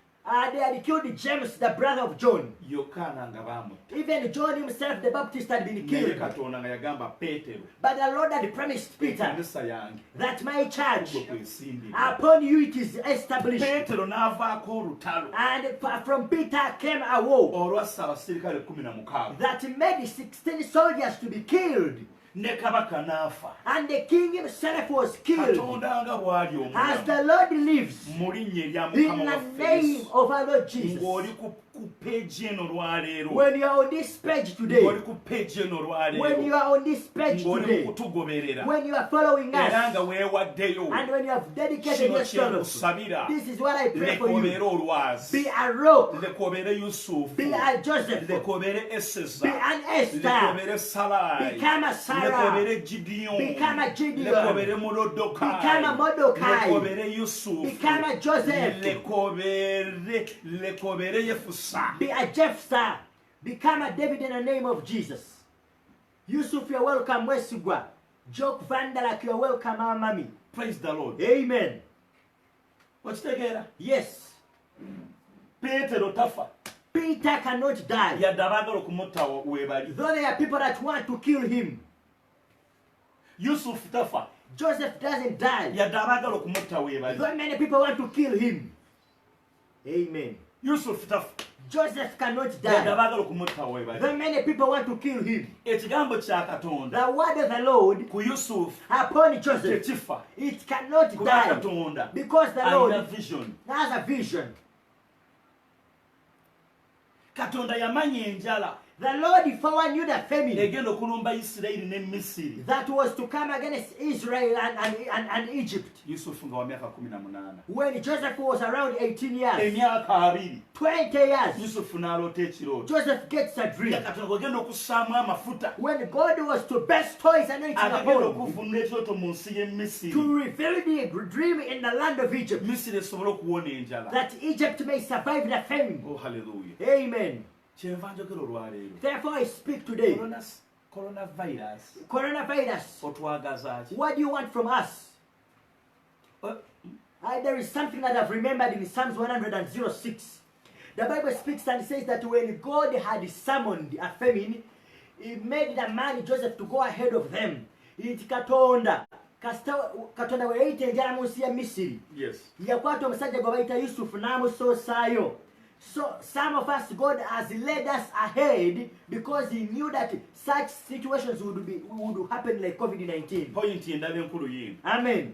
they had killed James, the brother of John. yokaana nga bamutta Even John himself, the Baptist, had been naye killed. katonda nga yagamba peetero But the Lord had promised Peter ekkanisa yange that my church, gwe kwesimbira upon you it is established. peetero n'avaako olutalo And from Peter came a war olwassa abaserikale 16 that made 16 soldiers to be killed. ne kabaka n'afa And the king himself was killed. katonda nga bw'ali As omulamu the Lord lives, mu linnya erya in mukama the waffe name Yesu of our Lord Jesus, ng'oli ku ku page eno lwaleero when you are on this page today, ng'oli ku page eno when you lwaleero are on this page ng'oli mu today, kutugoberera when you are following era nga us, weewaddeyo and when you have dedicated kino yourself, kyenkusabira this is what I pray leka for obeere you. olwazi Be a rock, leka obeere yusufu be a Joseph, leka obeere eseza be an leka Esther, obeere salaayi become a leka Sarah, obeere gideon become a leka Gideon, obeere mulodokayi become a Mordecai, leka obeere yusufu become a Joseph, leka obeere yefusa be a Jephthah, become a David in the name of Jesus. Yusuf, you're welcome. Wesigwa. Joke Vandalak, you're welcome, our mommy. praise the lord Amen. okitegeera Yes. peetero tafa Peter cannot die. yadde abaagala okumutta weebali Though there are people that want to kill him, yusufu tafa Joseph doesn't die. yadde abaagala okumutta weebali Though many people want to kill him. Amen. yusufu tafa Joseph cannot yadde die. abaagala okumutta weebali Though many people want to kill him. ekigambo kya katonda The word of the Lord ku yusufu upon Joseph, tekifa it cannot kuba die. katonda Because the alina Lord vision has a vision. katonda yamanya enjala The Lord foreknew the famine egenda okulumba isirayiri ne misiri that was to come against Israel and Egypt. yusufu nga wa myaka 18 When Joseph was around 18 years, emyaka 2 20 years, yusufu n'aloota ekirooto Joseph gets a dream. nga katonda gwegenda okussaamu amafuta When God was to bestow his anointing agagenda upon him, okuvunula ekirooto mu nsi y'e misiri to reveal the dream in the land of Egypt, misiri esobole okuwona enjala that Egypt may survive the famine. oh haleluya Amen. kyenva njogera olwaleero Therefore I speak today. coronavirus Coronavirus, otwagaza ki what do you want from us? There is something that I've remembered in Psalms 106. The Bible speaks and says that when God had summoned a famine, He made the man Joseph to go ahead of them. It katonda katonda we yaita enjala mu nsi ya Misiri. yes Yakwata omusajja gwe bayita Yusufu n'amusoosaayo. So some of us, God has led us ahead because He knew that such situations would happen like COVID-19. point endala enkulu yino Amen.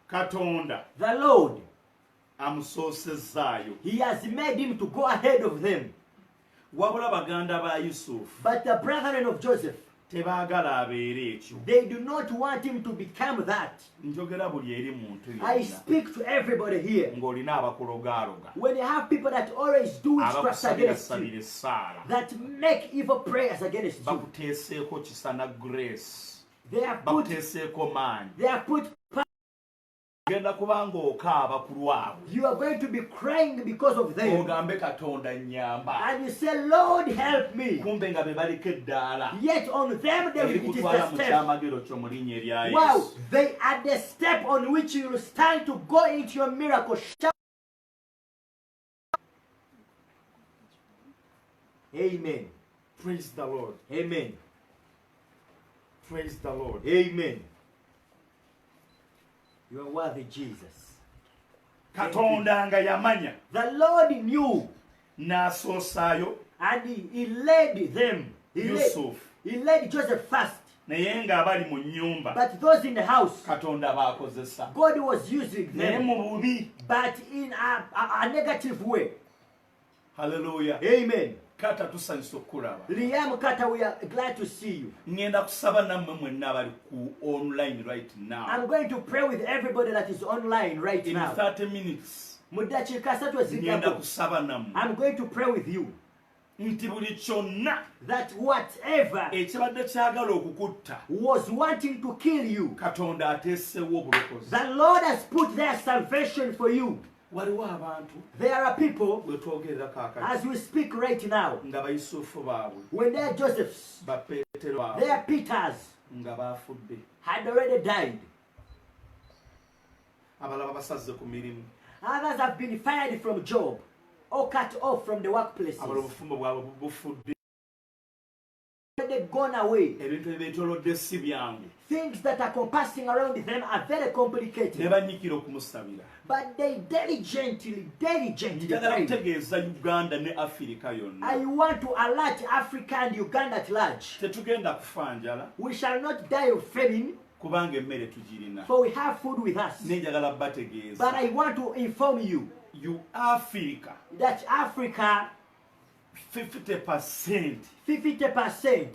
katonda The Lord, amusoosezaayo He has made him to go ahead of them. wabula baganda ba yusufu But the brethren of Joseph, tebaagala abeere ekyo they do not want him to become that. njogera buli eri muntu I yonna speak to everybody here. ng'olina abakulogaaloga When you have people that always do witchcraft against you, abakusabirasabira essaala that make evil prayers against you, bakuteeseeko kisana grace they have bakuteeseeko maanyi put genda kubanga okaaba ku lwabwe you are going to be crying because of them. ogambe katonda nnyamba And you say, Lord, help me. kumbe nga be baliko eddaala Yet on them there eri it is kutwala the mu step. kyamagero kyo mu linnya erya Wow, yesu they are the step on which you will stand to go into your miracle. Amen. praise the lord Amen. praise the lord Amen. You are worthy, Jesus. katonda nga yamanya The Lord knew n'asoosaayo and he led them. yusufu He led Joseph first. naye ng'abali mu nnyumba But those in the house, katonda baakozesa God was using naye them. mu bubi But in a negative way. haleluya Amen. kata tusanyusa okukulaba Liam Carter, we are glad to see you. ŋŋenda kusaba nammwe mwenna abali ku online right now I'm going to pray with everybody that is online right in now. 30 minutes Mu dakiika 3 ŋŋenda ezijjako, kusaba nammwe I'm going to pray with you nti buli kyonna that whatever ekibadde kyagala okukutta was wanting to kill you, katonda ateesewo obulokozi the Lord has put their salvation for you. waliwo abantu There are people, bwe twogerera kaakati as we speak right now, nga bayusufu baabwe when they are Josephs, bapeetero they baabwe are Peters, nga baafudde had already died. abalala basaze ku mirimu Others have been fired from job or cut off from the workplaces. abalala obufumbo bwabwe bufudde They've gone away. ebintu ebyetoolodde si byangu Things that are compassing around them are very ne complicated. banyikira okumusabira But they diligently njagala pray. kutegeeza uganda ne afirika yonna I want to alert Africa and Uganda at large. tetugenda kufa njala We shall not die of famine kubanga emmere tugirina. For we have food with us. Nenjagala But bategeeza I want to inform you you Africa that Africa, 50%. 50%,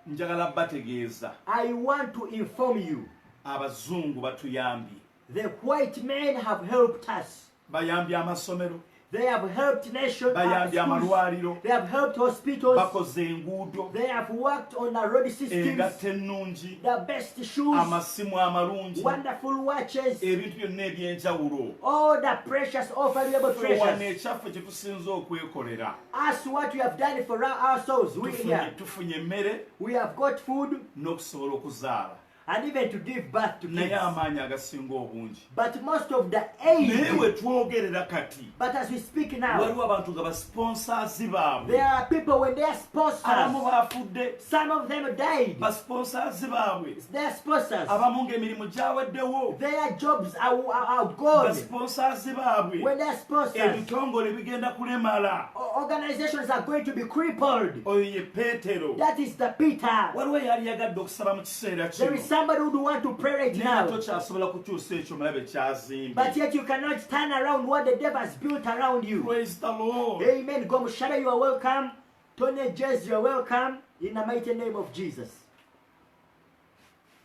Njagala bategeeza I want to inform you, abazungu batuyambye. the white men have helped us. Bayambye amasomero, They have helped nations, bayambye amalwaliro, they have helped hospitals, bakoze enguudo, they have worked on the road systems, engatta ennungi, the best shoes, amasimu amalungi, wonderful watches, ebintu byonna eby'enjawulo. all the precious, all valuable Ffe wano treasures. ekyaffe kye tusinza okwekolera. As what we have done for ourselves, Tufunye emmere we have got food n'okusobola okuzaala. and even to give birth to Naye kids. amaanyi agasinga obungi. But most of the Naye we aid, twogerera kati, but as we speak now, waliwo abantu nga basponsors baabwe. there are people when they are sponsors, Abamu baafudde, some of them died. basponsors baabwe. They are sponsors. Abamu ng'emirimu gyaweddewo. Their jobs are gone. Basponsors baabwe. When they are sponsors, Ebitongole bigenda kulemala. organizations are going to be crippled. Oyo ye Peetero. That is the Peter. Waliwo eyali yagadde okusaba mu kiseera There kino. is somebody who would want to pray right Naye now, tokyasobola kukyusa ekyo mulabe kyazimbye. but yet you cannot turn around what the devil has built around you. Praise the Lord. Amen. Gomushara, you are welcome. Tony Jez, you are welcome. In the mighty name of Jesus.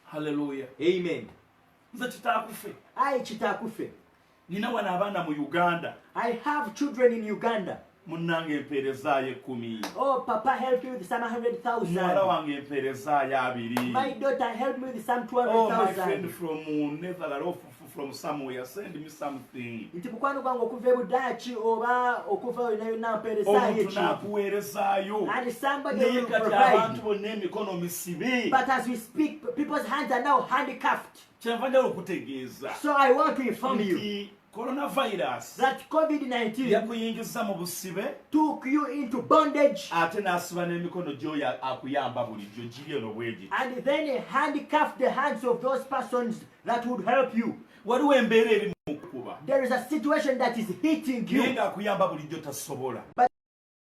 Hallelujah. Amen. Nze kitaakufe. I Chitakufe. Nina wano abaana mu Uganda. I have children in Uganda. Munnange empeerezaayo 10. Oh, Papa helped me with some Muwala 100,000. wange empeerezaayo 2. My daughter helped me with some Oh, my friend 200,000. from Netherlands or from somewhere, send me something. Nti mukwano gwange okuva ebudaaki oba okuva yonna mpeerezaayo Omuntu ekintu. n'akuweerezaayo. And somebody Naye will kati abantu provide. bonna emikono misibe. But as we speak, people's hands are now handcuffed. Kyenva njala okutegeeza So I want to inform you nti coronavirus that COVID-19 yakuyingiza mu busibe took you into bondage ate n'asiba n'emikono gy'oyo akuyamba bulijjo giri eno bwe giti. and then he handcuffed the hands of those persons that would help you. Waliwo embeera eri mu kukuba There is a situation that is hitting naye you. ng'akuyamba bulijjo tasobola.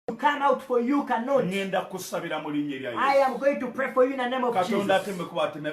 To come out for you cannot. Ngenda kusabira mu linnya lya I Yesu. am going to pray for you in the name of Katonda Jesus.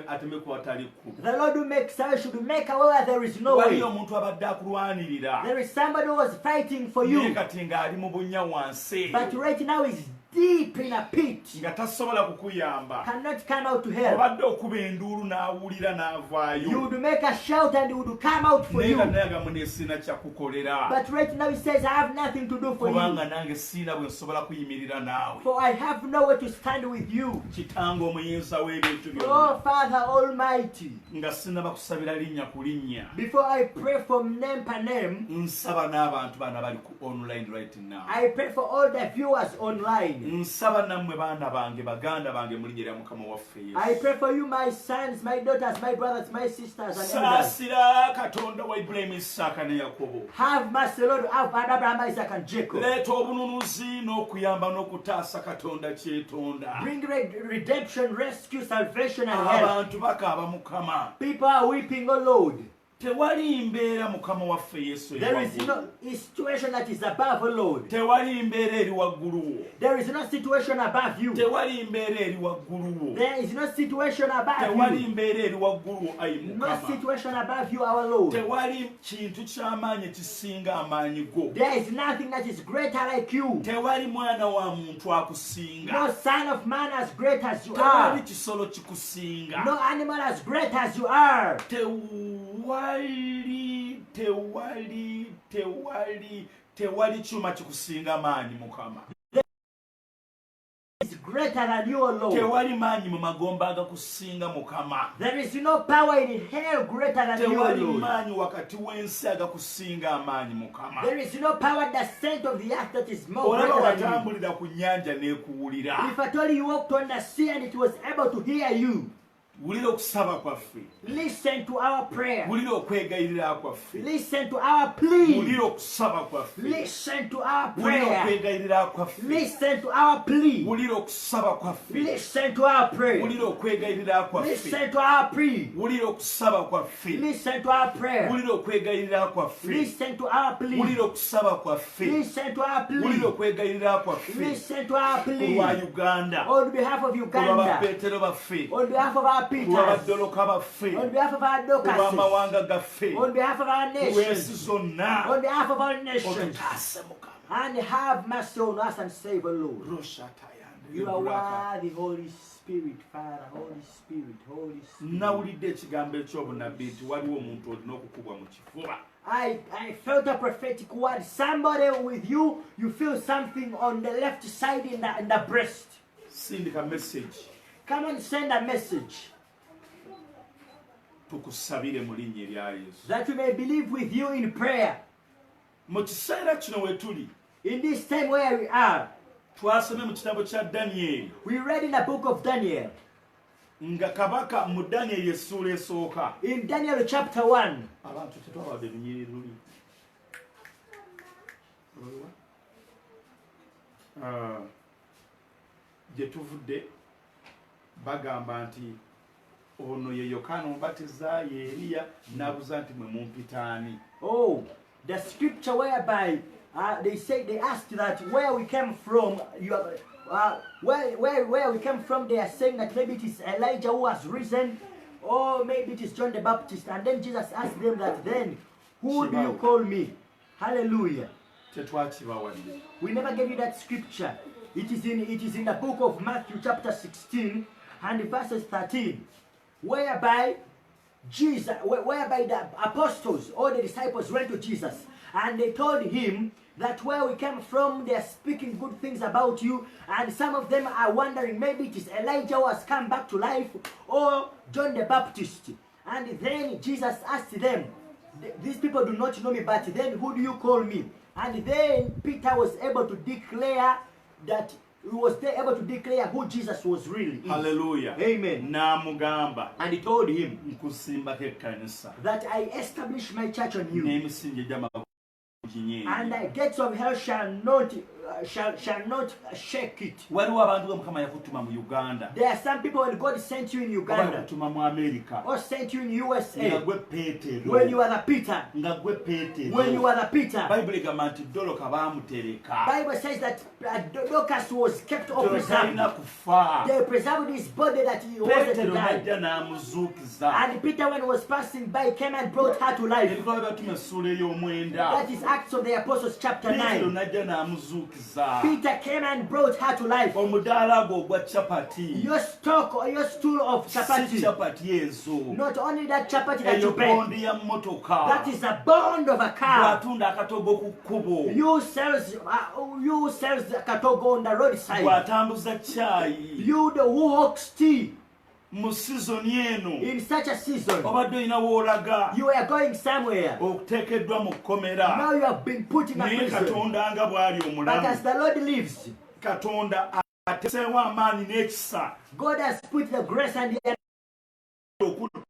ateme ku atali kkubo. The Lord who makes way should make a way where there is no way. Waliyo omuntu abadde akulwanirira There is somebody who was fighting for naye you, kati ng'ali mu bunnya wansi but right now is deep in a pit, nga tasobola kukuyamba. cannot come out to help. Obadde okuba enduulu n'awulira n'avaayo. You would make a shout and he would come out for Naye you. nga naye agamu ne sina kyakukolera. But right now he says, I have nothing to do for Kubanga you. nange sina bwe nsobola kuyimirira naawe. For I have nowhere to stand with you. Kitange omuyinza w'ebintu byonna. Oh, Father Almighty, Nga sinaba kusabira linnya ku linnya. before I pray from name per name, Nsaba n'abantu bana bali ku online right now. I pray for all the viewers online. Nsaba nammwe baana bange baganda bange mu linnya lya Mukama waffe I Yesu. pray for you, my sons, my daughters, my brothers, my sisters, and elders. Saasira Katonda wa Ibulayimu, Isaaka ne Yakobo. Have mercy, Lord, of Abraham, Isaac, and Jacob. Leeta obununuzi n'okuyamba n'okutaasa Katonda kyetonda. Bring redemption, rescue, salvation, and help. Abantu bakaaba Mukama. People are weeping, oh Lord. Tewali mbeera Mukama waffe Yesu eri There is waggulu. no situation that is above, oh Lord. Tewali mbeera eri waggulu wo. There is no situation above you. Tewali mbeera eri waggulu wo. There is no situation above Tewali you. mbeera eri waggulu wo ayi No Mukama. situation above you, our Lord. Tewali kintu ky'amaanyi ekisinga amaanyi go. There is nothing that is greater like you. Tewali mwana wa muntu akusinga. No son of man as great as you Tewali are. kisolo kikusinga. No animal as great as you are. Tewali kyuma kikusinga maanyi Mukama. It's greater than you, O Lord. Tewali maanyi mu magomba agakusinga Mukama. There is no power in hell greater than you, O Tewali Lord. maanyi wakati w'ensi agakusinga amaanyi Mukama. There is no power in the center of the earth that is more Olaba greater than you. watambulira ku nnyanja n'ekuwulira. If at all you walked on the sea and it was able to hear you, Wulira okusaba kwaffe. listen to our prayer. Wulira okwegayirira kwaffe. Listen to our plea. Wulira okusaba kwaffe. Listen to our Wulira prayer. okwegayirira kwaffe. Listen to our plea. Wulira okusaba kwaffe. Listen to our prayer. Wulira okwegayirira kwaffe. Listen to our plea. Wulira okusaba kwaffe. Listen to our prayer. Wulira okwegayirira kwaffe. Listen to our plea. Wulira okusaba kwaffe. Listen to our Wulira plea. okwegayirira kwaffe. Listen to our Olwa plea. Uganda. On behalf of Olwa Uganda. Bapeetero baffe. On behalf of our Peters, lw'abaddoloka baffe, on behalf of our Docases, olw'amawanga gaffe, on behalf of our olw'ensi nations, zonna, on behalf of our nations, otutaase Mukama. and have mercy on us and save us, Lord. Roshatayande, You are Ebraka. worthy, Holy Spirit, Father, Holy Spirit, Holy Spirit. Nawulidde ekigambo eky'obunabbi nti waliwo omuntu olina okukubwa mu kifuba. I felt a prophetic word. Somebody with you, you feel something on the left side in the breast. Sindika message Come and send a message tukusabire mu linnya erya Yesu. that we may believe with you in prayer. Mu kiseera kino we tuli, In this time where we are, twasomye mu kitabo kya Danyeri we read in the book of Daniel. nga kabaka mu Danyeri essuula esooka. In Daniel chapter 1, Abantu tetwabadde lunyiri luli. Gye tuvudde bagamba nti ono ye Yokaana Omubatiza, ye Eriya, n'abuuza nti mwe mumpitaani. oh, the scripture whereby they asked that where we came from, where we came from, they are saying that maybe it is Elijah who has risen, or maybe it is John the Baptist. And then Jesus asked them that then, who do you call me? Hallelujah. Tetwakibawadde. We never gave you that scripture. It is in the book of Matthew chapter 16 and verses 13, whereby the apostles or the disciples went to Jesus and they told him that where we came from, they are speaking good things about you, and some of them are wondering maybe it is Elijah who has come back to life or John the Baptist. And then Jesus asked them, these people do not know me, but then who do you call me? And then Peter was able to declare that he was able to declare who Jesus was really. Hallelujah. Amen. N'amugamba And he told him nkusimbako ekkanisa that I establish my church on you, n'emisingi egy'amabuye ginyeenya. and the gates of hell shall not shake it. Waliwo abantu be Mukama yakutuma mu Uganda, There are some people when God sent you in oba Uganda yakutuma mu Amerika, or sent you in nga USA, gwe Peetero, when you are the Peter, nga gwe Peetero. when you are the Peter. Bayibuli egamba nti Doloka baamutereka. Bible says that Dorcas was kept or Doloka preserved. talina kufa. They preserved his body that he wasn't to Peetero die. n'ajja n'amuzuukiza. And Peter, when he was passing by, came and brought her to life. Ebikolwa by'Abatume essuula ey'omwenda. That is Acts of the Apostles chapter Peetero 9. n'ajja n'amuzuukiza. Peter came and brought her to life. Omudaala gwo ogwa capati. Your stock or your stool of Si chapati. capati ezo. Not only that chapati that Eyo you bake, bondi ya mmotoka. that is a bond of a car. Bw'atunda akatogo ku kkubo. You sells katogo on the roadside. Bw'atambuza caayi. You who hawks tea Mu sizoni eno. in such a season. Obadde olina w'olaga. You are going somewhere. Okuteekeddwa mu kkomera. Now you have been put in a Naye prison. Katonda nga bw'ali But as omulamu. the Lord lives, Katonda ateseewo amaanyi n'ekisa. God has put the grace and the Okudda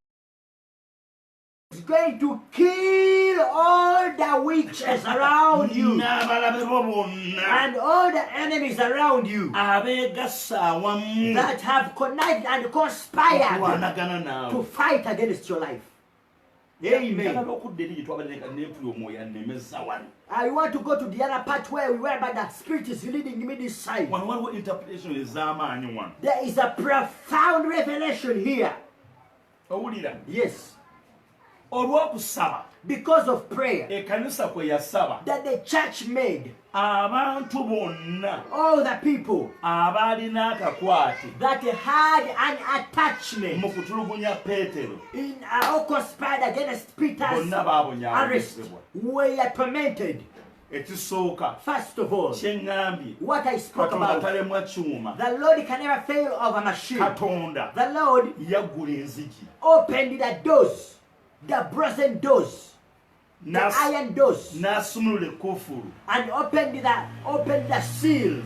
is going to kill all the witches around you n'abalabe bo bonna. and all the enemies around you Abeegassa awamu. that have connived and conspired Okwanagana to naawe. fight against your life. Njagala Amen. okudda eri gye twabadde n'empulira omwoyo annemeza wano. I want to go to the other part where we were, but the Spirit is leading me this side. Wano waliwo interpretation ez'amaanyi wano. There is a profound revelation here. Owulira? Yes. Olw'okusaba, Because of prayer ekkanisa kwe yasaba, that the church made, abantu bonna all the people abaalina akakwate that had an mu attachment kutulugunya Peetero, in or conspired against Peter's bonna arrest baabonyaabonyezebwa. were tormented. Ekisooka First of all, kye ŋŋambye, what I spoke Katonda about, talemwa kyuma. the Lord can never fail of a machine. Katonda The Lord yaggula enzigi, opened the doors, the brazen doors, the iron doors, n'asumulula ekkuufulu, and opened the seals,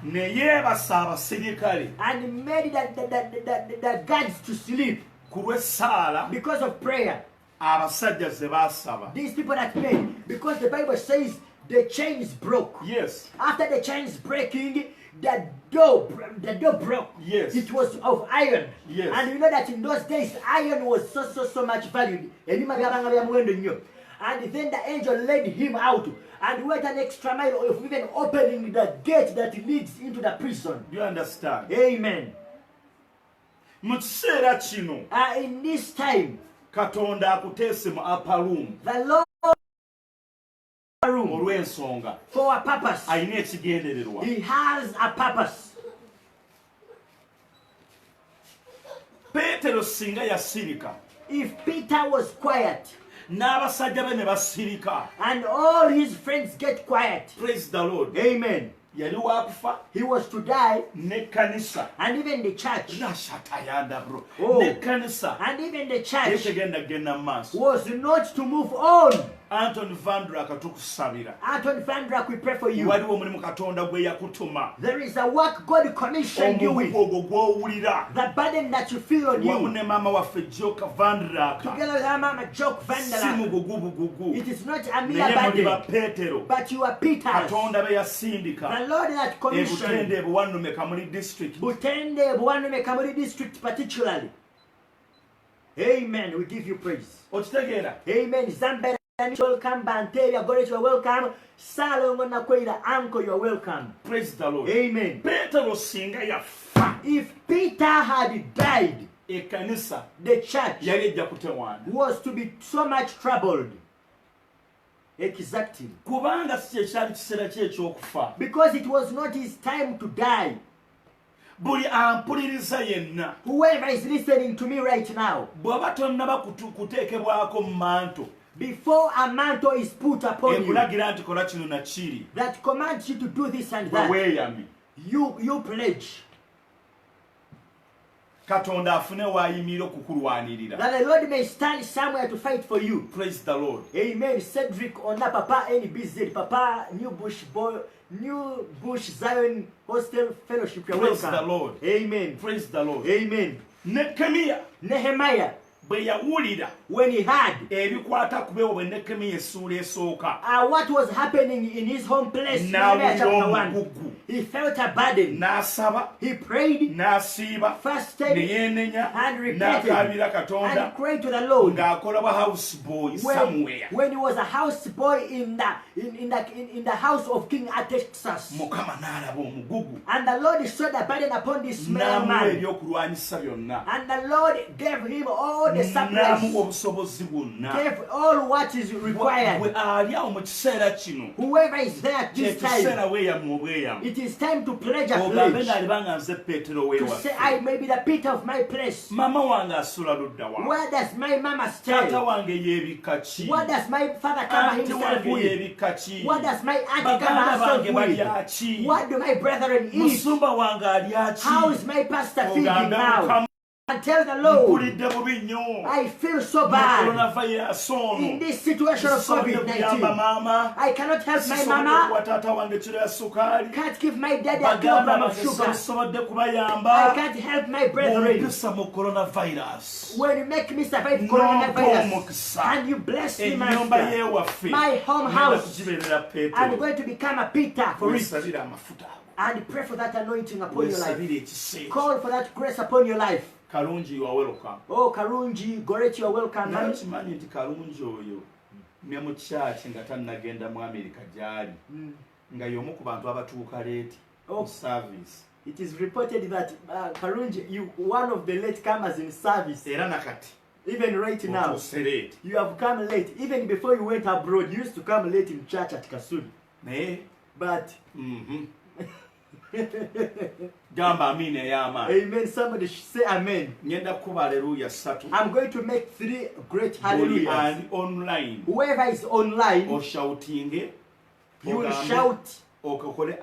ne yeebasa abaserikale and made the guards to sleep ku lw'essaala because of prayer. abasajja ze baasaba. These people that prayed, because the Bible says the chains broke. Yes, After the chains breaking, the door broke. Yes. It was of iron. Yes. And you know that in those days, iron was so much valued. And then the angel led him out and went an extra mile of even opening the gate that leads into the prison. do you understand? Amen. mu kiseera kino In this time, katonda akuteese mu upper room the Lord room olw'ensonga for a purpose. alina ekigendererwa. He has a purpose. Peetero singa yasirika If Peter was quiet n'abasajja be ne basirika, and all his friends get quiet, praise the Lord, amen, yali waakufa he was to die, n'ekkanisa and even the church, nashatayanda bro Oh. n'ekkanisa and even the church yetegenda genda mu maaso. was not to move on. Anthony Vandra katukusabira. Anton Van Drak, we pray for you. Waliwo omulimu katonda gwe yakutuma. There is a work God commissioned you with. Omugugu ogwo gw'owulira The burden that you feel on wamu you. ne maama waffe Joka Vandraka Together with our mama Joke Van si Drak. mugugubugugu It is not a mere naye muli ba burden, Peetero but you are Peter's. katonda be yasindika The Lord that commissioned ebutende ebuwannume Kamuli district. Butende Buwanume Kamuli district particularly. Amen. We give you praise. Okitegeera? Amen. Zambera, welcome. Banteria, Goret, you are welcome. Salongo Nakwira, Anko, you are welcome. Praise the Lord. Amen. Peetero singa yafa If Peter had died, ekkanisa the church yali ejja kutewaana was to be so much troubled. Exactly. kubanga si kye kyali kiseera kye ekyokufa. Because it was not his time to die. Buli ampuliriza yenna Whoever is listening to me right now, bw'aba tonnaba kuteekebwako mu manto before a mantle is put upon you ekulagira nti kola kino na kiri that commands you to do this and bwe that, weeyami you pledge katonda afune waayimirira okukulwanirira. that the Lord may stand somewhere to fight for you. Praise the Lord. Amen. Cedric Ona Papa NBZ Papa New Bush Boy New Bush Zion Hostel Fellowship. You're Praise welcome. the Lord. Amen. Praise the Lord. Amen. Nekkemiya Nehemiah, bwe yawulira when he heard ebikwata ku beewo bwe Nekkemiya essuula esooka what was happening in his home place, Nehemiah n'awulira chapter 1, omugugu he felt a burden. n'asaba He prayed, n'asiiba fasted, ne yeenenya and repented, n'akaabira Katonda and prayed to the Lord. ng'akola bwa house boy somewhere. When he was a house boy in the house of King Artaxerxes, Mukama n'alaba omugugu and the Lord showed a burden upon this n'amuwa man, ebyokulwanyisa byonna and the Lord gave him all the n'amuwa supplies, obusobozi bwonna. gave all what is Bwe required. ali awo mu kiseera kino Whoever is there at this time, ekiseera weeyamu obweyamu it is time to pledge a ogambe pledge n'aliba nga nze Peetero to say, weewaffe. I may be the Peter of my place. Maama wange asula ludda wa? Where does my mama Taata stay? wange yeebikka ki? What does my father cover Anti himself wange with? yeebikka ki? What does my auntie Baganda cover bange herself balya with? ki? What do my brethren eat? Musumba wange alya ki? How is my pastor feeding Ogambe now? Mukama And tell the Lord, mpulidde bubi nnyo. I feel so Mu bad coronavirus ono. in this situation of Sisobodde kuyamba COVID-19. maama. I cannot help my Sisobodde mama. kuwa taata wange kiro ya sukaali. Can't give my daddy a Baganda kilogram of bange sugar. sisobodde I kubayamba. can't help my brethren. Ompisa mu coronavirus. When you make me survive Nompa coronavirus omukisa. and you bless me, Ennyumba Master, y'ewaffe. my home Ngenda house, kugibeerera I'm Peetero. going to become a Peter for it. Weesabire amafuta ago. And pray for that anointing upon your life. Weesabire ekiseera. Call for that grace upon your life. Kalungi you are welcome. Oh, Karunji, Goret, you are welcome. Naye Man. kimanyi nti Kalungi oyo ne mu kyaki nga tannagenda mu Amerika gyali nga y'omu ku bantu abatuuka leeti Oh. mu service. It is reported that Karunji, you one of the latecomers in service. Era nakati Even right now, otuuse leeti. you have come late. Even before you went abroad, you used to come late in church at Kasuri. Naye But, gamba amiina ey'amaanyi. amen. Somebody say amen. Ngenda kukuba haleluya ssatu. I'm going to make 3 great Buli hallelujahs. ali online Whoever is online, oshoutinge you will ogambe, shout. okokole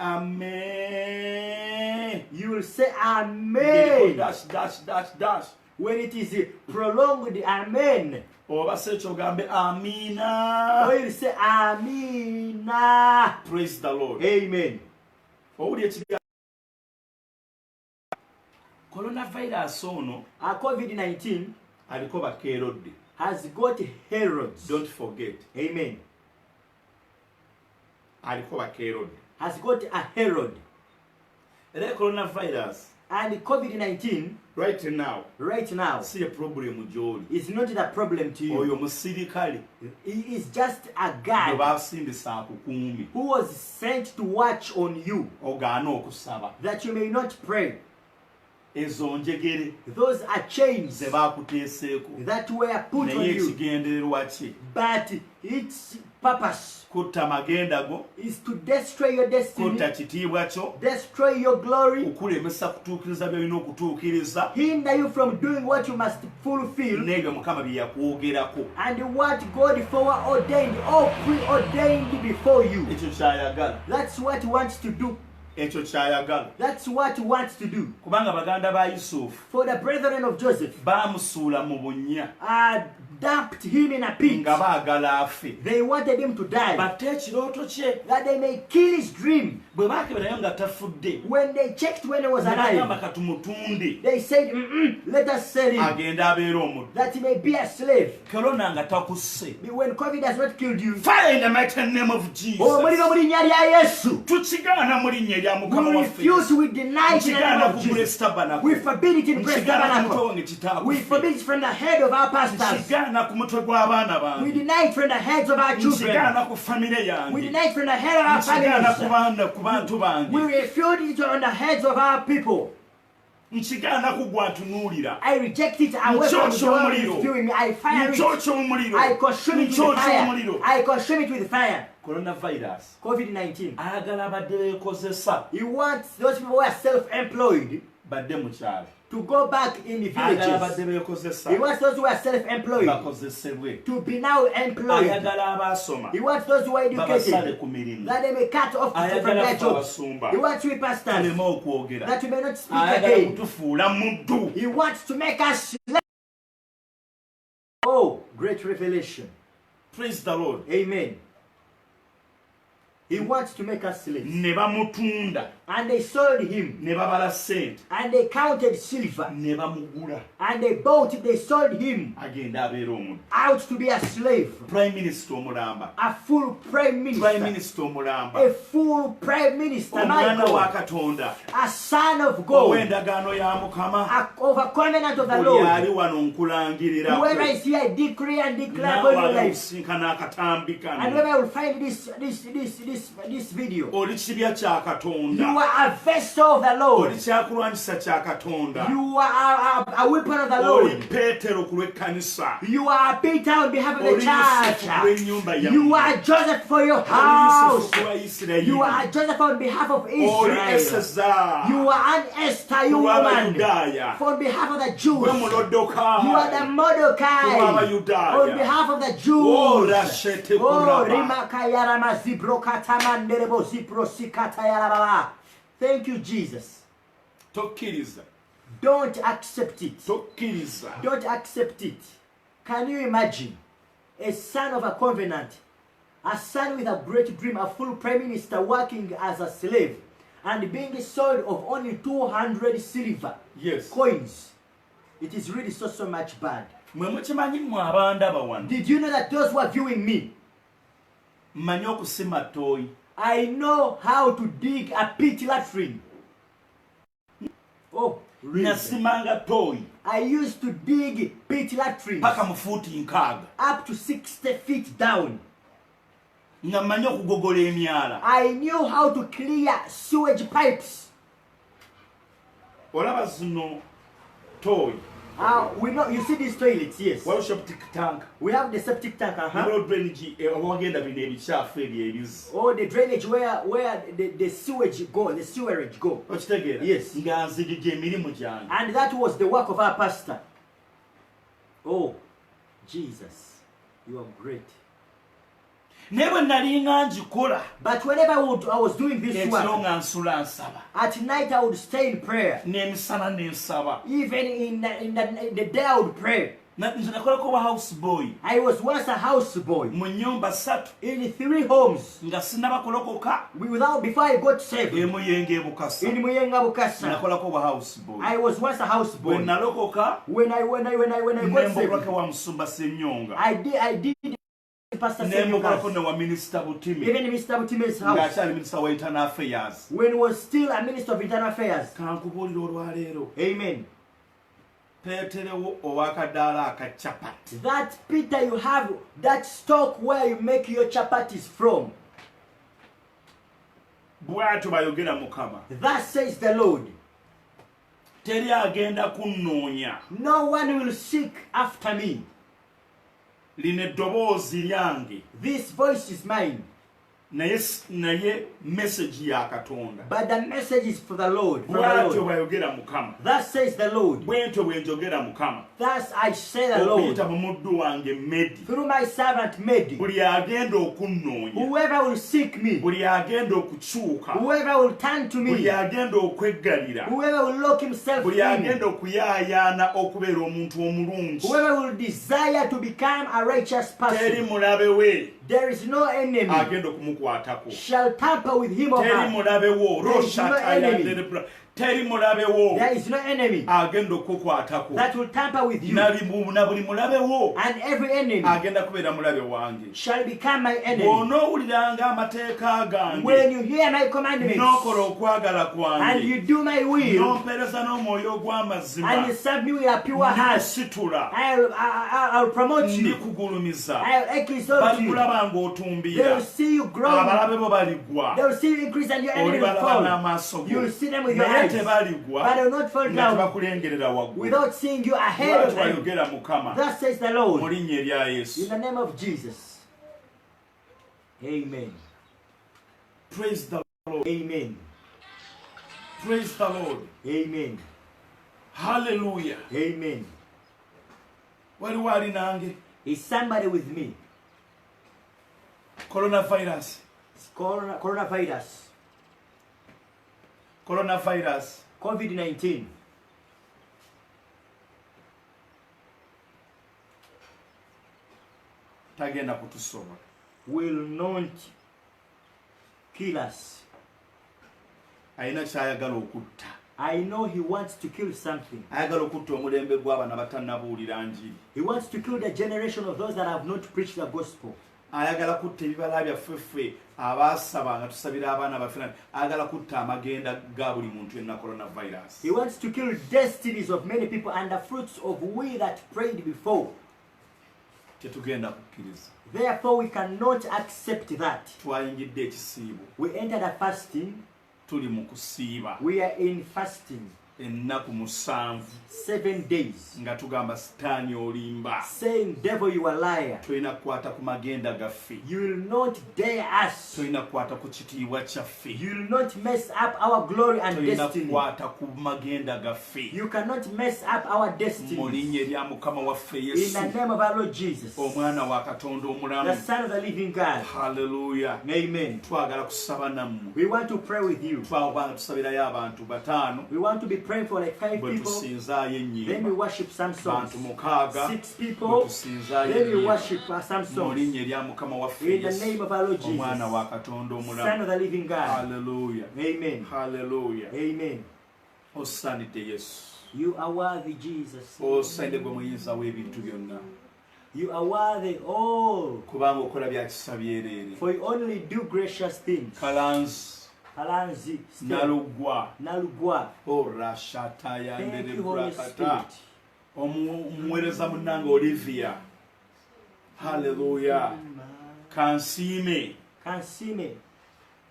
amen. You will say Ngiriko amen. dash dash dash dash. When it is prolonged, amen. Oba se ekyo ogambe Or amiina. you will say amina. Praise the Lord. Amen. Owuli ekigambo coronavirus ono COVID-19 aliko bakeerodde. has got Herods. Don't forget. Amen. Aliko bakeerodde. Has got a Herod. Era coronavirus And COVID-19 right now right now si ye problem gy'oli. is not the problem to you. Oyo musirikale He is just a gwe guy baasindisa akukuumi who was sent to watch on you ogaana okusaba. that you may not pray. ezo njegere Those are chains ze baakuteeseeko that were put on naye you. ekigendererwa kye But its purpose kutta magenda go is to destroy your destiny, kutta kitiibwa kyo destroy your glory, okulemesa kutuukiriza by'olina okutuukiriza hinder you from doing what you must fulfill, n'ebyo mukama bye yakwogerako and what God foreordained or preordained before you. ekyo kyayagala That's what he wants to do. ekyo kyayagala That's what he wants to do. kubanga baganda ba yusufu For the brethren of Joseph baamusuula mu bunnya dumped him in a pit. nga baagala afe They wanted him to die, batte ekirooto kye that they may kill his dream. bwe baakeberayo nga tafudde When they checked when he was ne bagamba alive, katumutunde they said, let us sell him, agende abeera omuddu that he may be a slave. korona nga takusse When COVID has not killed you, fire in the mighty name of Jesus omuliro mu linnya lya Yesu. tukigaana mu linnya lya mukama We waffe refuse, we deny it in the name nkigaana of ku Jesus. Grace Tabernacle We forbid it in Praise nkigaana ku mutwe Tabernacle. wange kitaakufe We forbid it from the head of our pastors. nkigaana ku mutwe gw'abaana We bange deny it from the heads of our children. nkigaana ku famire We yange deny it from the head of our nkigaana families. ku bantu bange We refuse it on the heads of our people. nkigaana ku gwatunuulira I reject it away from the one who is viewing me. I fire it. nkyokyo omuliro I consume it with nkyokyo fire. omuliro I consume it with fire. coronavirus COVID-19. ayagala abadde beekozesa He wants those people who are self-employed badde mu kyalo to go back in the ayagala badde villages. beekozesa He wants those who are self-employed bakozesebwe to be now employed. ayagala abaasoma He wants those who are babasale educated ku mirimu that they may cut off from ayagala their ffe jobs. abasumba He wants we pastors tuleme okwogera that we may not speak ayagala again. kutufuula muddu He wants to make us slaves. Oh, great revelation. praise the Lord Amen. He wants to make us slaves. ne bamutunda And they sold him. ne babala ssente And they counted silver. ne bamugula And they bought it. They sold him agenda abeera omuddu out to be a slave. prime minister omulamba A full prime prime minister. minister omulamba A full prime minister. My omwana wa God. katonda A son of God. ow'endagaano ya mukama Of a covenant of the buli ali Lord. wano nkulangirira Whoever is here, I decree and declare naawe upon your life. alikusinkana akatambi And kano whoever will find this video. oli kibya kya katonda You are a vessel of the oli Lord. kyakulwanyisa kya katonda You are a weapon of the oli Lord. peetero ku lw'ekkanisa You are Peter on behalf of the oli yusufu ku church. lw'ennyumba You yammwe are Joseph for your oli house. yusufu ku lwa isirayiri You are Joseph on behalf of oli Israel. eseza You are an Esther, you ku woman. lw'abayudaaya For on behalf of the gwe Jews. mulodoka You are the Mordecai. Ku lw'Abayudaaya. On behalf of the Oh, Jews. rashete Oh, kuraba. rimakayarama zibrokatamanderebo ziprosikatayarababa. Thank you, Jesus. tokkiriza Don't accept it. tokkiriza Don't accept it. Can you imagine a son of a covenant, a son with a great dream, a full prime minister working as a slave and being sold of only 200 silver yes coins? It is really so much bad. mwe mukimanyi mmwe abandaba wano Did you know that those who are viewing me, mmanyi okusima ttooyi I know how to dig a pit latrine? Oh, really? nasimanga ttooyi I used to dig pit latrines paka mu fuuti nkaaga up to 60 feet down. nga mmanyi okugogola emyala I knew how to clear sewage pipes. olaba zino ttooyi We know, you see these toilets, yes. waliwo septic tank We have the septic tank, waliwo drainage awagenda bino ebikyafu ebyo ebizi or the drainage where the sewerage go. okitegeera Yes. nga nzirija emirimu gyange And that was the work of our pastor. Oh, Jesus, you are great. naye bwe nalinga ngikola But whenever I was doing this ekiro work, nga nsula nsaba at night I would stay in prayer. n'emisana n'ensaba Even in the day I would pray. nze nakolako ba house boy I was once a houseboy mu nnyumba 3 in 3 homes nga sinaba kulokoka before I got saved. emuyenga ebukasa In Muyenga Bukasa, nakolako ba house boy I was once a bwe houseboy. nalokoka When I got nembulako saved, wa musumba Ssenyonga I did Pastor nembukolako Senyonga's, ne wa minisita Butimi even in Mr. Butime's house, ng'akyali minisita wa internal affairs when he was still a minister of internal affairs. kankubuulira olwaleero Amen. peeterewo ow'akadaala aka capati That Peter, you have that stock where you make your chapatis from. bw'atyo bayogera mukama Thus says the Lord. teri agenda kunnoonya. No one will seek after me. Lino eddoboozi lyange. This voice is mine. naye message ya Katonda. But the message is for the Lord. From the Bw'atyo Lord. bw'ayogera Mukama. Thus says the Lord. Bw'entyo bwe njogera Mukama. Thus I say the Lord. Okuyita mu muddu wange Medi. Through my servant Medi. Buli agenda okunnoonya. Whoever will seek me. Buli agenda okukyuka. Whoever will turn to me. Buli agenda okweggalira. Whoever will lock himself Buli in. agenda okuyaayaana okubeera omuntu omulungi. Whoever will desire to become a righteous Teri person. mulabe we. There is no enemy Agenda okumukwatako. shall tamper with him or Teri her. mulabe wo. There is no Roshatayanderebra. Teri mulabe wo. There is no enemy Agenda okukwatako. that will tamper with you. Na buli mulabe wo. And every enemy Agenda kubeera mulabe wange. shall become my enemy. Bw'onoowuliranga amateeka gange. When you hear my commandments N'okola okwagala and kwange. you do my will N'ompeereza n'omwoyo ogw'amazima. and you serve me with a pure heart, Ndikusitula. I'll promote you. Ndikugulumiza. I'll exalt you. Balikulaba They ng'otumbira. will see you growing. Abalabe bo baligwa. They will see you increase and your enemy will Olibalaba fall. n'amaaso go. You will see them with your Naye eyes, tebaligwa. but they will not fall Nga down tebakulengerera waggulu. without seeing you ahead of Bw'atyo them. bw'ayogera Mukama. Thus says the Mu Lord. linnya erya In Yesu. the name of Jesus. Amen. Praise the Lord. Amen. Praise the Lord. Amen. Hallelujah. Amen. Waliwo ali nange. Is somebody with me? Coronavirus. It's coronavirus. Coronavirus. COVID-19. Tagenda kutusoba. Will not kill us. Ayina ky'ayagala okutta. I know he wants to kill something. Ayagala okutta omulembe gw'abaana batannabuulira njiri. He wants to kill the generation of those that have not preached the gospel. Ayagala kutta ebibala byaffe ffe abaasaba nga tusabira abaana baffe. Ayagala kutta amagenda ga buli muntu yenna coronavirus. He wants to kill destinies of many people and the fruits of we that prayed before. Tetugenda kukkiriza. Therefore, we cannot accept that. Twayingidde ekisiibo. We entered a fasting. Tuli mu kusiiba. We are in fasting. Ennaku 7 7 days. nga tugamba sitaani olimba. Saying, devil, you are a liar. Tolina kukwata ku magenda gaffe. You will not dare us. Tolina kukwata ku kitiibwa kyaffe. You will not mess up our glory and Tolina destiny. kukwata ku magenda gaffe. You cannot mess up our Mu destiny. linnya erya Mukama waffe In Yesu. the name of our Lord Jesus, Omwana wa Katonda the omulamu. Son of the living God. Hallelujah. Amen. Twagala kusaba nammwe. We want to pray with you. Twagala tusabirayo abantu 5. We want to be praying for like 5 Bwe people. tusinzaayo Then we ennyimba. worship some songs. Bantu 6. 6 Bwe people. tusinzaayo Then we ennyimba. worship some Mu songs. linnya erya Mukama waffe In the Yesu. name of our Lord Jesus, Omwana wa Katonda Son omulamu. of the living God. Hallelujah. Amen. Hallelujah. Amen. Osaanidde Yesu. You are worthy, Jesus. Osaanidde gwe muyinza w'ebintu byonna. You are worthy, oh, Kubanga okola bya kisa byereere. for you only do gracious things. Kalanzi. Kalanzi, Step, Nalugwa. Nalugwa. Orashataya Thank ndere you, Holy brakata. Spirit. Omuweereza munnange Olivia. Hallelujah. Kansiime. Kansime,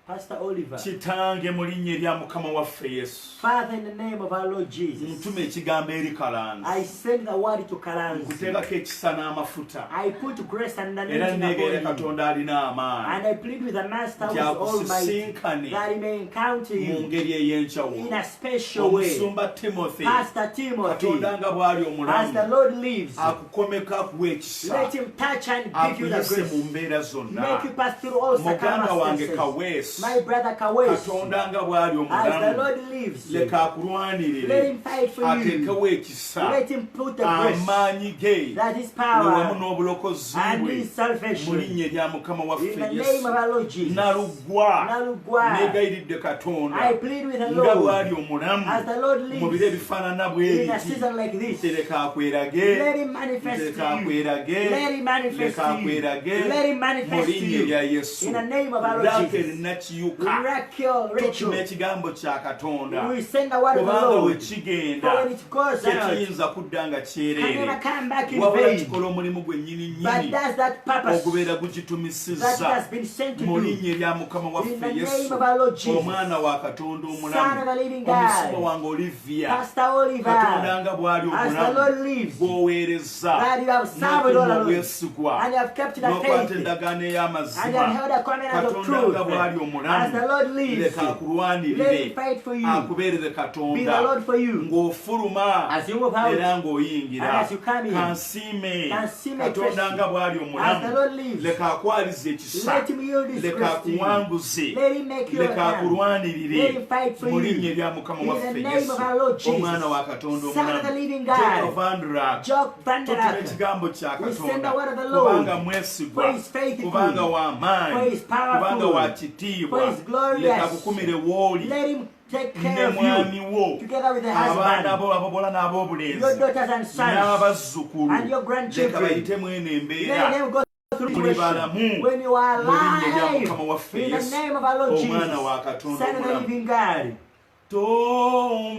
Pastor Oliver. Kitange mu linnya erya Mukama waffe Yesu. Father, in the name of our Lord Jesus, Ntume ekigambo eri Kalanzi. I send the word to Kalanzi. Nkuteekako ekisa n'amafuta. I put grace and Era anointing neegayira upon him. Katonda alina amaanyi. And I plead with the Master who is Nti almighty akusisinkane that he may encounter mu you ngeri ey'enjawulo. in a special way. Omusumba Timothy. Pastor Timothy, Katonda nga bw'ali as the omulamu. Lord lives, Akukomeko akuwa ekisa. let him touch and give you the Akuyise mu grace. mbeera zonna. Make you pass through all Muganda wange circumstances. Kaweesi. My brother Kaweesi, Katonda nga bw'ali as the omulamu. Lord lives, Leka akulwanirire. let him fight for you. Ateekewo ekisa. Let him put the grace, Amaanyi ge. that is Ne wamu power, n'obulokozi and bwe. his salvation. Mu linnya erya Mukama In waffe the name Yesu. of our Lord Jesus, Nalugwa. Nalugwa, Neegayiridde Katonda. I plead with the Nga bw'ali Lord, omulamu. as the Lord Mu biro lives, ebifaanana bwe in a biti. season like this, Tereka akwerage. let him manifest Leka to you. akwerage. Let him manifest Leka to you. akwerage. Let him Mu manifest to linnya erya you. Yesu. In the name of our Lord Rakel Jesus. kiyuka Rachel. tukima ekigambo kya Katonda We send the word of the kubanga Lord. wekigenda For when it goes out, tekiyinza kudda nga can kyereere never come back in wabula vain. kikola omulimu gwe nnyini But nnyini that's that purpose okubeera that it gugitumisizza has been sent to mu do. linnya erya Mukama In waffe the name Yesu of our Lord Jesus, omwana wa Katonda Son of omulamu the living God, omusibe wange Olivia Pastor Oliver, Katonda nga bw'ali as the omulamu Lord lives, bw'oweereza that you have served all n'okuma along, obwesigwa and you have kept the n'okwata faith, endagaano and you ey'amazima have held a covenant of Katonda truth. nga bw'ali As omulamu the Lord lives, leka let akulwanirire him fight for you. akubeerere Be the Katonda Lord for you. ng'ofuluma As you move out, era ng'oyingira and as you come in, kansiime kansiime Katonda Kristo. nga bw'ali As the omulamu Lord lives, leka akwalize ekisa let him yield his leka grace to you. akuwanguze Let him make you leka overcome. akulwanirire Let him fight for mu you. linnya erya Mukama In waffe the name Yesu of our Lord Jesus, omwana wa Katonda Son of the omulamu living God, Jacob Vandrak Jock tutuma Vanderak, ekigambo kya we send Katonda the word of the Lord, kubanga mwesigwa for his faithful, kubanga for w'amaanyi his powerful, kubanga wa for kitiibwa his glorious. leka kukumire w'oli Let him take ne care of mwami you, wo together with the abaana husband, bo ababola your n'ab'obulenzi daughters and sons, n'abazzukulu and your leka grandchildren. bayitemu eno Let embeera them go through muli situation. balamu When you are mu linnya erya alive, Mukama waffe in the Yesu name of our Lord Jesus, omwana wa Katonda Son of the omulamu living God.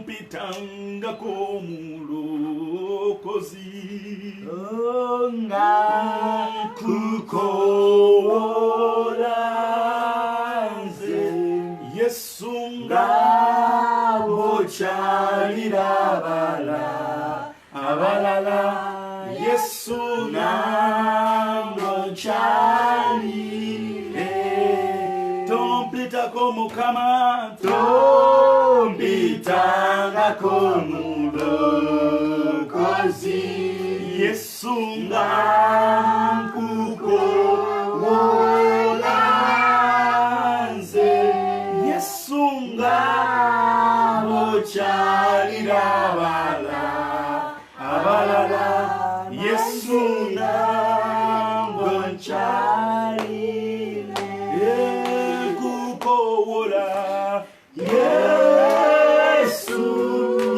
tompitangako mulokozi kukowola nze Yesu nga bokyalira abalala Yesu nga bokyalire tompitako Mukama tompitangako mulokozi Yesu nga nkukowola nze Yesu nga bokyalira abalala Yesu nga bokyalire kukowola Yesu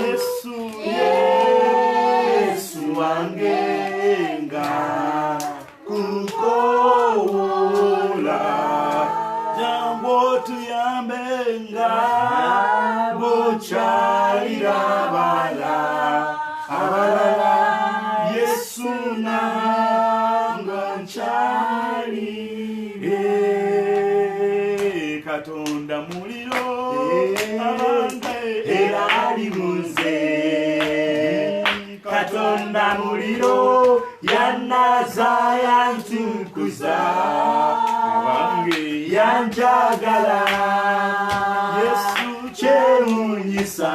Yesu Yesu wange nga kukowola jambo tuyambe nga bokyalira abalala Yesu nange nkyalire Katonda muliro abange era ali munze Katonda muliro yannaza yantukuza abange yanjagala Yesu kyemunyisa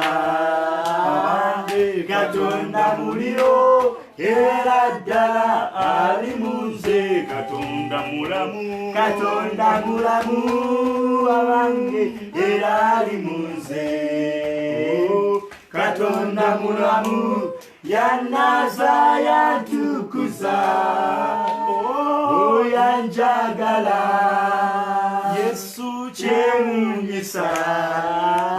abange Katonda muliro era ddala ali munze Katonda mulamu abange era ali munze Katonda mulamu yannaza yantukuza yanjagala Yesu kyemunyisa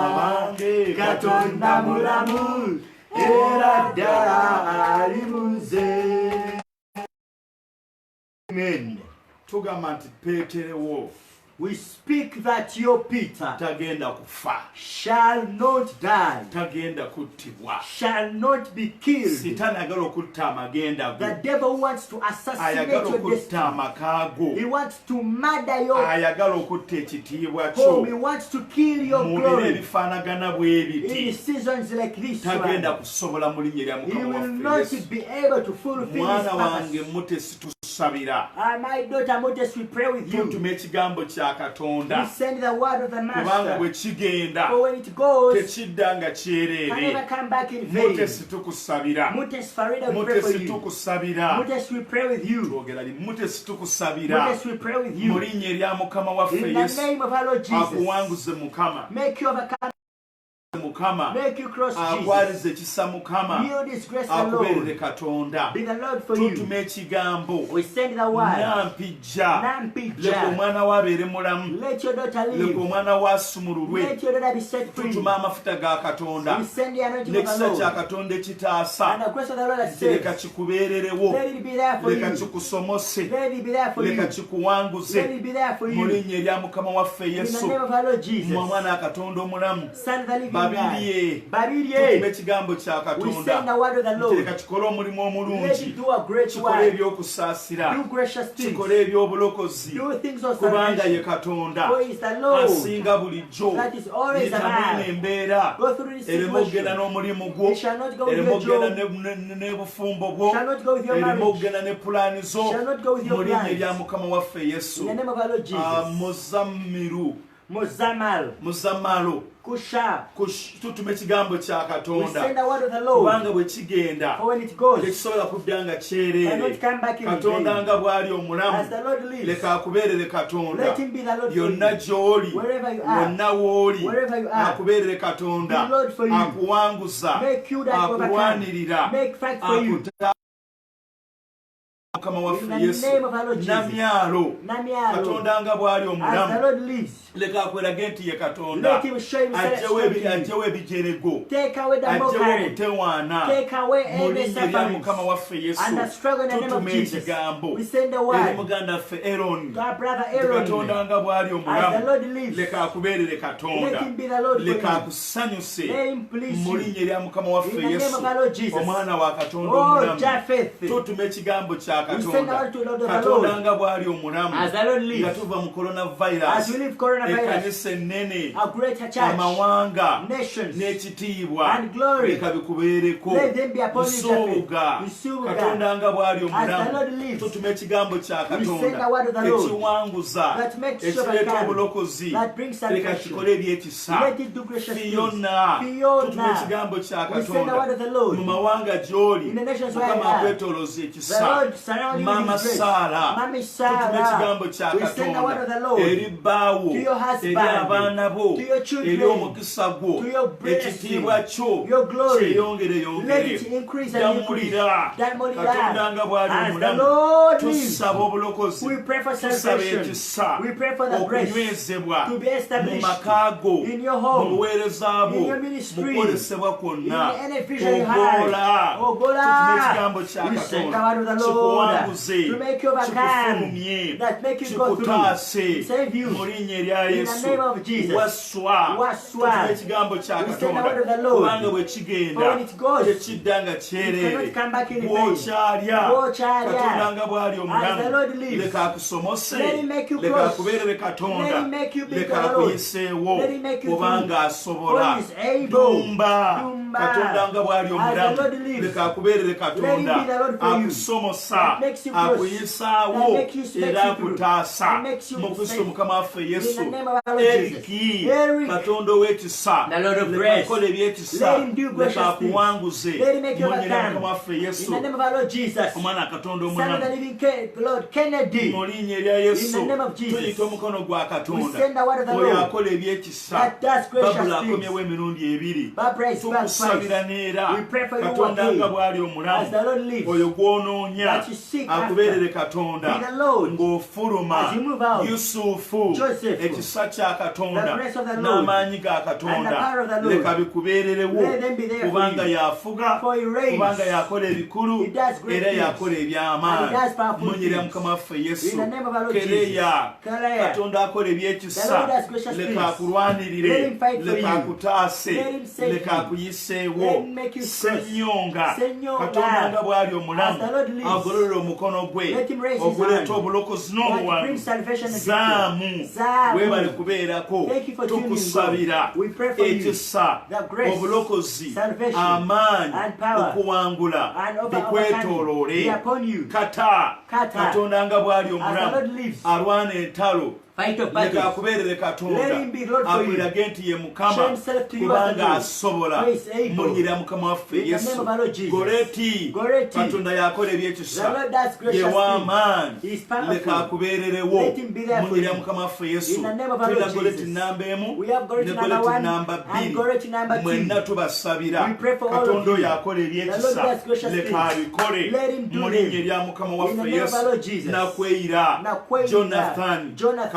abange Katonda mulamu era ddala ali munze. Amen. Tugamba nti Peetero We speak that your Peter tagenda kufa, shall not die, tagenda kuttibwa. shall not be killed. Sitaani ayagala okutta amagenda go, The devil wants to assassinate ayagala your okutta destiny. amaka go, He wants to murder your ayagala okutta ekitiibwa home. He kyo. wants to kill your Mu biro glory. ebifaanagana bwe In biti seasons like this tagenda one, kusobola mu linnya erya he Mukama will waffe not Yesu. be able to fulfill his Mwana wange purpose. mutte situsabira, My daughter Moses, we pray with you. tutuma ekigambo kya We Katonda send the word of the kubanga bwe Master. kigenda For when it goes, tekidda nga can kyereere. never come back in vain. Mutte situkusabira, Mutes Farida, we mutte pray for you. situkusabira. Mutes, we pray with you. Twogera li mutte situkusabira Mutes, we pray with mu you. linnya erya Mukama waffe In the Yesu. name of our Lord Jesus, Akuwanguze Mukama, make you overcome mukama Make you cross Jesus. akwalize ekisa mukama Yield His grace the akubeerere Lord. katonda Be the Lord for you. tutuma ekigambo We send the word. nampijja Nampijja. leka omwana we abeere mulamu Let your daughter leka live. omwana we asumululwe Let your daughter be set free. tutuma amafuta ga katonda We send the anointing of the n'ekisa kya Lord. katonda ekitaasa And the grace of the Lord that leka saves. kikubeererewo Let it be there for leka you. kikusomose Let it be there for leka you. kikuwanguze Let it be there for mu you. linnya erya mukama waffe In the yesu name of our Lord Jesus. mu omwana wa katonda omulamu Son of the living babirye God. Babirye. tutuma ekigambo kya We send katonda the word of the nti Lord. leka kikole omulimu Let omulungi it do a great kikole work. ebyokusaasira Do gracious things. kikole ebyobulokozi Do things of kubanga ye salvation. katonda For He is the Lord. asinga bulijjo That is always yitamu alive. embeera Go through this ereme okugenda situation. n'omulimu gwo You shall not go with ereme your okugenda job. n'ebufumbo bwo Shall not go with your ereme marriage. okugenda ne pulaani zo Shall not go with your mu linnya plans. erya mukama waffe yesu In the name of our Lord Jesus. muzammiru Muzamal. muzammalo Kusha. tutuma ekigambo kya We katonda send the word of the Lord. kubanga bwe kigenda For when it goes, tekisobola kudda nga cannot kyereere come back in katonda vain. nga bw'ali omulamu As the Lord lives, leka akubeerere katonda let Him be the Lord for yonna you. gy'oli Wherever you are. wonna w'oli Wherever you are. akubeerere katonda Be Lord for you. akuwanguza Make you that akulwanirira overcome. Make fight for you. mukama In waffe the yesu name of our Lord Jesus. namyalo Namyalo. katonda nga bw'ali As the omulamu Lord lives, leka akwerage nti ye katonda let Him show Himself ajjewo strong to you. ajjewo ebijerego Take away the ajjewo mockery. obutewaana Take away mu every linnya erya mukama suffering. waffe yesu And the struggle in the name of tutuma Jesus. ekigambo We send the eri word. muganda waffe eroni To our brother Nti Aaron. katonda nga bw'ali As the omulamu Lord lives, leka akubeerere let katonda Him be the Lord for leka you. akusanyuse Let Him please mu you. linnya erya mukama waffe In the name yesu of our Lord Jesus. omwana wa katonda Oh, omulamu Japheth. tutuma ekigambo kya We send katonda out to the Lord of the katonda Lord. nga bw'ali omulamu As the Lord nga lives, tuva mu as coronavirus we leave coronavirus, ekkanisa ennene a greater church, amawanga nations, n'ekitiibwa and glory. leka bikubeereko Let them be upon you, nsuubuga Nsuubuga. katonda nga bw'ali As the Lord omulamu lives, tutuma ekigambo kya we send katonda the word of the Lord ekiwanguza that makes you ekireeta overcome, obulokozi that brings leka salvation. kikole ebyekisa Let it do gracious things. fiyonna tutuma ekigambo kya We send the word of the katonda Lord. mu mawanga gy'oli In the nations where mukama you are. akwetolooza The ekisa Lord surround you with mama His grace. saala Mama tutuma Sarah. ekigambo kya We send the word of the katonda Lord eri bbaawo to your husband, eri abaana bo to your children, eri omukisa gwo to your blessing, ekitiibwa kyo your glory. kyeyongere Let yongere it increase and increase. damulira Damulira. katonda nga bw'ali As the omulamu Lord lives, tusaba obulokozi we pray for tusaba salvation. ekisa We pray for the grace okunywezebwa to be mu established maka go in your mu home, buweereza bwo in your mu ministry, kukolesebwa in kwonna any vision you have. ogola Ogola. tutuma ekigambo kya We send the word of katonda the Lord kikuwanguze to make you overcome, kikufulumye that make you go through, kikutaase save you. mu linnya erya In the yesu name of Jesus. waswa Waswa. tutuma ekigambo kya We send the word katonda of the Lord. kubanga bwe For kigenda when it goes, tekidda nga it kyereere cannot come back in vain. bw'okyalya Bw'okyalya. katonda nga bw'ali As the omulamu Lord lives, leka akusomose let Him make you leka cross. akubeerere Let katonda Him make you big leka the Lord. akuyiseewo Let Him make you kubanga through. asobola For He is able. dumba Dumba. katonda nga bw'ali As omulamu the Lord lives, leka akubeerere katonda let Him be the Lord for you. akusomosa That makes you cross. akuyisaawo That makes you era make you through. akutaasa That makes you mu kristo safe. mukama waffe yesu In the name of our Lord Jesus. eriki Eric, katonda ow'ekisa the Lord of leka grace. akola ebyekisa Let Him do gracious leka things. akuwanguze Let Him make you mu nnyina overcome. mukama waffe In yesu the name of our Lord Jesus. omwana katonda Son of the omulamu living Lord Kennedy. mu linnya erya In yesu the name of Jesus. tuyita omukono gwa We katonda send the word of the oyo Lord akola ebyekisa that does gracious babula things. akomyewo emirundi ebiri Barbara is back tukusabira twice. neera We pray for you katonda again. nga bw'ali As the omulamu Lord lives, oyo gw'onoonya that you seek akubeerere after. katonda Be the Lord. ng'ofuluma As you move out. yusufu Joseph. ekisa kya The katonda grace of the Lord. n'amaanyi ga And the katonda power of the Lord. leka bikubeererewo Let them be there for kubanga you. yafuga For He reigns. kubanga yakola ebikulu He does great era things. yakola And He eby'amaanyi does powerful munyira things. mukama waffe yesu In the name of our Lord kereya Jesus. Kereya. katonda akola The ebyekisa Lord does gracious leka things. akulwanirire Let Him fight for leka you. akutaase Let Him save leka you. akuyiseewo Let Him make you sennyonga Sennyonga. katonda nga bw'ali omulamu As the Lord lives. agololere omukono gwe Let Him raise His oguleeta hand. obulokozi That n'obuwangu brings salvation and zaamu victory. Zaamu. webale kubeerako Thank you for tuning in, tukusabira God. We pray for you. ekisa The grace, obulokozi salvation, amaanyi and power, okuwangula and bikwetooloole be upon you. kata Kata. katonda nga bw'ali As the omulamu Lord lives. alwana entalo Fight your leka battles. akubeerere katonda Let him be Lord for you. akulage nti ye mukama Show himself to you as the kubanga Lord. asobola He is able. munyira mukama waffe In the name yesu of our Lord Jesus. goreti Goreti. katonda yakola The ebyekisa Lord does gracious ye things. w'amaanyi He is powerful. leka akubeererewo Let him be there for munyira you. mukama waffe yesu In the name of our tulina Lord goreti Jesus. namba emu We have Goreti ne number goreti 1 namba and Goreti number 2. mwenna tubasabira We pray for all of katonda you. oyo akola The Lord does ebyekisa gracious leka things. abikole Let him do mu linnya them. erya mukama In the waffe name of our yesu Lord Jesus. nakweyira Nakweyira. Jonathan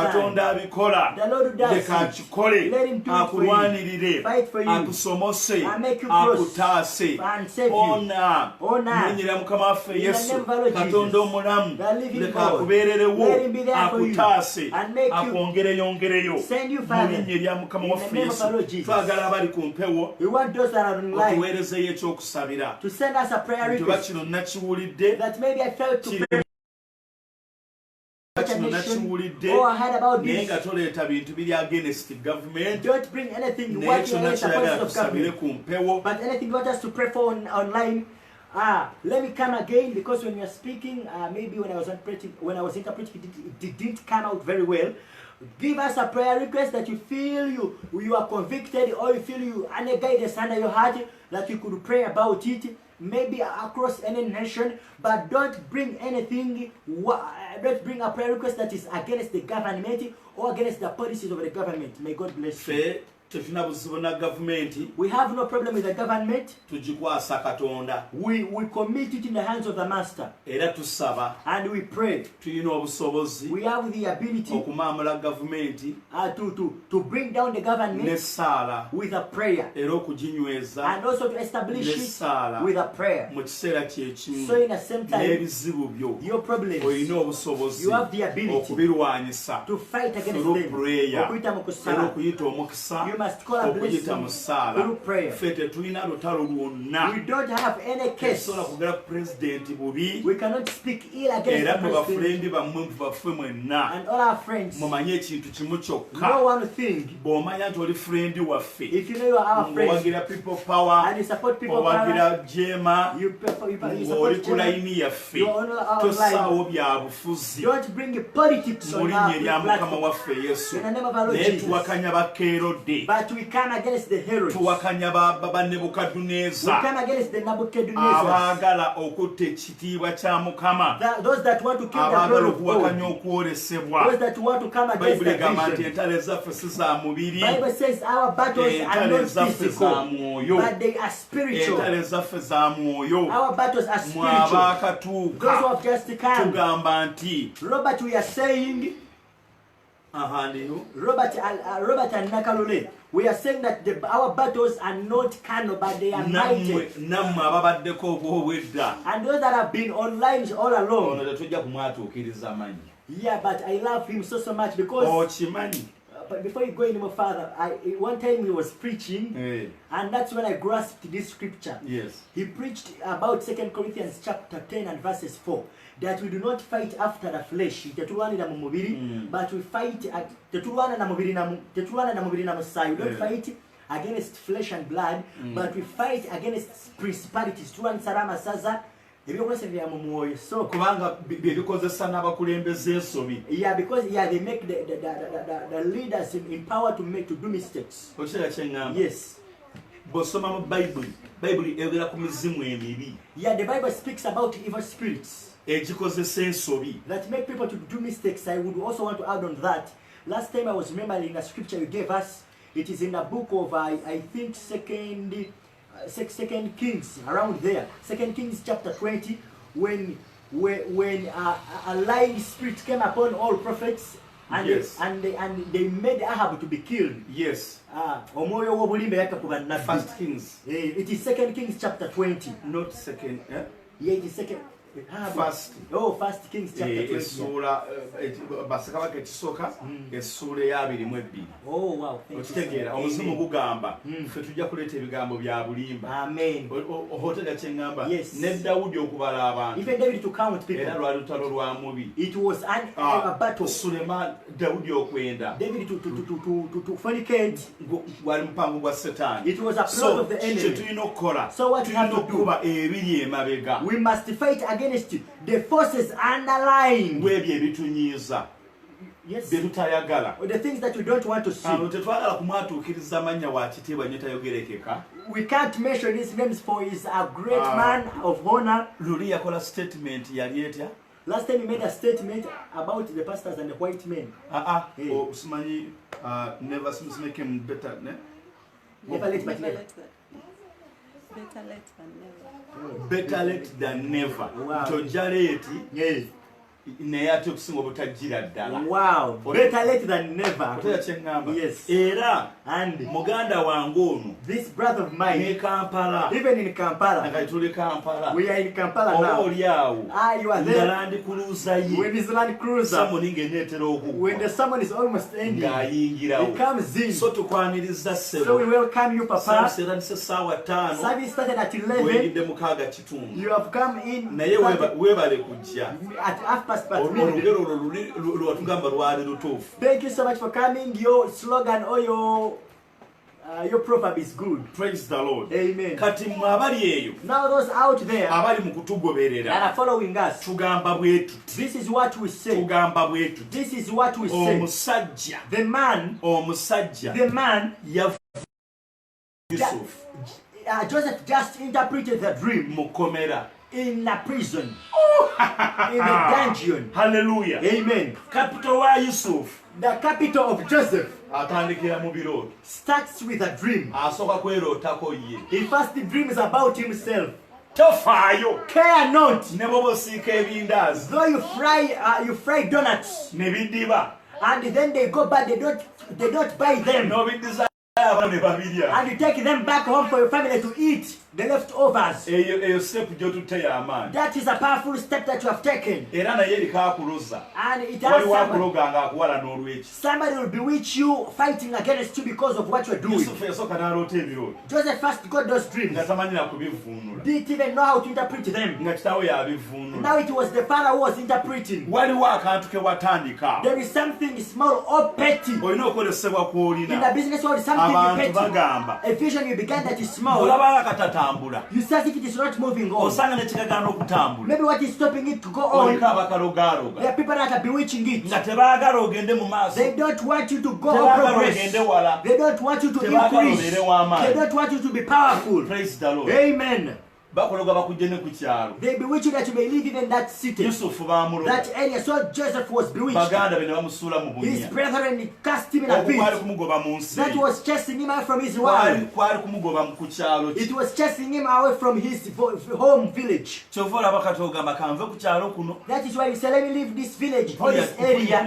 katonda abikola The Lord does leka it. akikole Let him do it for you. akulwanirire Fight for you. akusomose And make you cross akutaase and save you. ona Honor. mulinyira mukama waffe In the yesu name of our Lord katonda Jesus. omulamu The living leka God. akubeererewo Let him be there for you. akutaase And make you- akwongereyongereyo Send you mu further. linnya erya mukama In the waffe name of yesu our Lord Jesus. twagala abali ku mpewo We want those that are online otuweerezeyo ekyokusabira to send us a prayer nti oba request kino nakiwulidde that maybe I felt to Kino- pray kino a nation nakiwulidde or I heard about naye this. nga toleeta bintu biri against government Don't bring anything naye working kyonna against the kyoyagala policies of tusabire government. ku mpewo But anything you want us to pray for online, let me come again because when you're speaking, maybe when I was interpreting, it didn't come out very well. Give us a prayer request that you feel you are convicted or you feel you any guidance under your heart that you could pray about it. Maybe across any nation, but don't bring anything. Don't bring a prayer request that is against the government or against the policies of the government. May God bless you. ffe tetulina buzibu na gavumenti We have no problem with the government. tugikwasa katonda We commit it in the hands of the Master era tusaba and we pray. tulina obusobozi We have the ability okumaamula gavumenti to bring down the government n'essaala with a prayer era okuginyweza and also to establish it n'essaala with a prayer. mu kiseera kyekimu So in the same time, n'ebizibu byo your problems, olina obusobozi you have the ability okubirwanyisa to fight against through them. prayer Okuyita mu era kusaba. okuyita omukisa You must call a okuyita mu blessing ssaala through prayer. ffe tetulina lutalo lwonna We don't have any case. tetusobola kugera ku pulezidenti bubi We cannot speak ill against era the mwe president bafulendi bammwe baffe mwenna and all our friends. mumanye ekintu kimu kyokka Know one thing. bw'omanya nti oli fulendi waffe If you know you are our friends ng'owagira people power and you support people power, owagira jema you ng'oli support ku children, layini yaffe you are on our tosaawo bya bufuzi don't bring politics mu on linnya our erya mukama platform. waffe yesu In the name of our Lord naye Jesus. tuwakanya bakeerode But we come against the Herods. We tuwakanya ba nebukadduneeza come against the Nebuchadnezzar. abaagala okutta ekitiibwa kya mukama Those that want to kill the abaagala glory of okuwakanya God. okwolesebwa Those that want to come against bayibuli the egamba nti vision. entalo ezaffe si za mubiri Bible says our battles are entalo not ezaffe za physical, mwoyo but they are entalo spiritual. ezaffe za mwoyo Our battles are mwe spiritual. Those who abaakatuuka have just come. tugamba nti Robert, we are saying, ahandiyo Robert and Nakalole, we are saying that our battles are not carnal, but they are mighty. nammwe ababaddeko obwobwedda And those that have been online all ono along, tetujja kumwatuukiriza manyi yeah, but I love him so much because. okimanyi But before you go any more further, one time he was preaching, and that's when I grasped this scripture. yes He preached about 2 Corinthians chapter 10 and verses 4. That we do not fight after the flesh, but we fight we don't fight against flesh and blood, but we fight against principalities. So kubanga bye bikozesa n'abakulembeze ensobi yeah, because they make the leaders in power to do mistakes. okiseera kyeŋŋamba Yes. bw'osoma mu bayibuli eyogera ku mizimu emibi Yeah, the Bible speaks about evil spirits egikozesa ensobi that make people to do mistakes. I would also want to add on that. Last time I was remembering a scripture you gave us. It is in the book of I think Second Kings, around there. 2 Kings chapter 20, when a lying spirit came upon all prophets, and Yes. they made Ahab to be killed. yes Omwoyo w'obulimba yakakuba nnabbi. First Kings It is 2 Kings chapter 20. not second Yeah, it is second. First. Oh, First Kings chapter 20. essuula bassekabaka ekisooka essuula ey'abirimu ebbiri Oh wow, thank you. okitegeera Amen. omuzimu gugamba ffe tujja kuleeta ebigambo bya bulimba Amen. otega kyeŋŋamba Yes. ne dawudi okubala abantu Even David to count era people. lwali lutalo lwa mubi It was a battle. sulema dawudi okwenda David to fornicate. gwali mupango gwa setaani It was a plot so of the enemy. kye tulina okukola So what we tulina have to do? okukuba ebiri emabega We must fight against the forces underlying. bwebyo ebitunyiiza Yes. bye tutayagala. Or the things that we don't want to see. Tetwagala kumwatuukiriza amannya wa kitiibwa nnyo tayogerekeka. We can't mention his names for he's a great man of honor. Luli yakola statement yali etya? Last time he made a statement about the pastors and the white men. Hey. Simanyi never make him better, ne? Never late but never. Better late than never. Wow. Tojaleeti. Yes. Naye ate okusinga obutajjira ddala. Wow. Better late than never. Otera kyeŋŋamba. Yes. Era and muganda wange ono this brother of mine ne Kampala. Even in Kampala. Nakati tuli Kampala. We are in Kampala now. Oli awo. You are there. Land Cruiser ye. When his Land Cruiser. Someone ng'eneetera okugwa. When the sermon is almost ending. Ng'ayingirawo. He comes in. So tukwaniriza ssebo. So we welcome you, Papa. Service erandise ssaawa 5. Service started at 11. Weeridde mu 6:00. You have come in. Naye weebale kujja. At 5:30. Olugero olwo watugamba lwali lutuufu. Thank you so much for coming. Your slogan or your proverb is good. Praise the Lord. Amen. Kati mmwe abali eyo. Now those out there abali mu kutugoberera. that are following us. Tugamba bwe tuti. This is what we say. Tugamba bwe tuti. This is what we say. Omusajja. The man. Omusajja. The man. Yusuf. Joseph just interpreted the dream. Mukomera. In a prison. In the dungeon. Hallelujah. Amen. Capital wa Yusuf. The capital of Joseph atandikira mu birooto. Starts with a dream. Asooka kwerootako ye. He first dreams about himself. Tofaayo. Care not. Ne bw'oba osiika ebindaazi. Though you fry donuts. Ne biddiba. And then they go back, they don't buy them. N'obiddiza abaana ne babirya. And you take them back home for your family to eat the leftovers. Eyo step gy'otutte y'amaanyi. That is a powerful step that you have taken. Era naye eriko akuloza. And it has waliwo nga akuwala n'olw'eki. Somebody will bewitch you, fighting against you because of what you are doing. Yusufu yasooka n'aloota ebirooto. Joseph first got those dreams. Nga tamanyira kubivvuunula. Didn't even know how to interpret them. Nga kitaawe y'abivvuunula. Now it was the father who was interpreting. Waliwo akantu ke watandika. There is something small or petty. Olina okukolesebwa kw'olina. In the business world, something petty. Abantu bagamba. A vision you began that is small. Olaba katatambula. You say if it is not moving on. Osanga ne kikagaana okutambula. Maybe what is stopping it to go on. Oliko abakalogaloga. There are people that are bewitching it. Nga tebaagala ogende mu maaso. They don't want you to go or progress. They don't want you to increase. They don't want you to be powerful. Praise the Lord. Amen. Bakologa bakujje ne ku kyalo. They bewitch you that you may live even in that city. Yusufu baamuloga. That area. So Joseph was bewitched. Baganda be ne bamusuula mu His bunnya. brethren cast him in a pit. Kwali kumugoba mu nsi. That was chasing him out from his wife. Kwali kumugoba ku kyalo. It was chasing him away from his home village. Kyova olaba kati ogamba kanve ku kyalo kuno. That is why you say, let me leave this village or this area.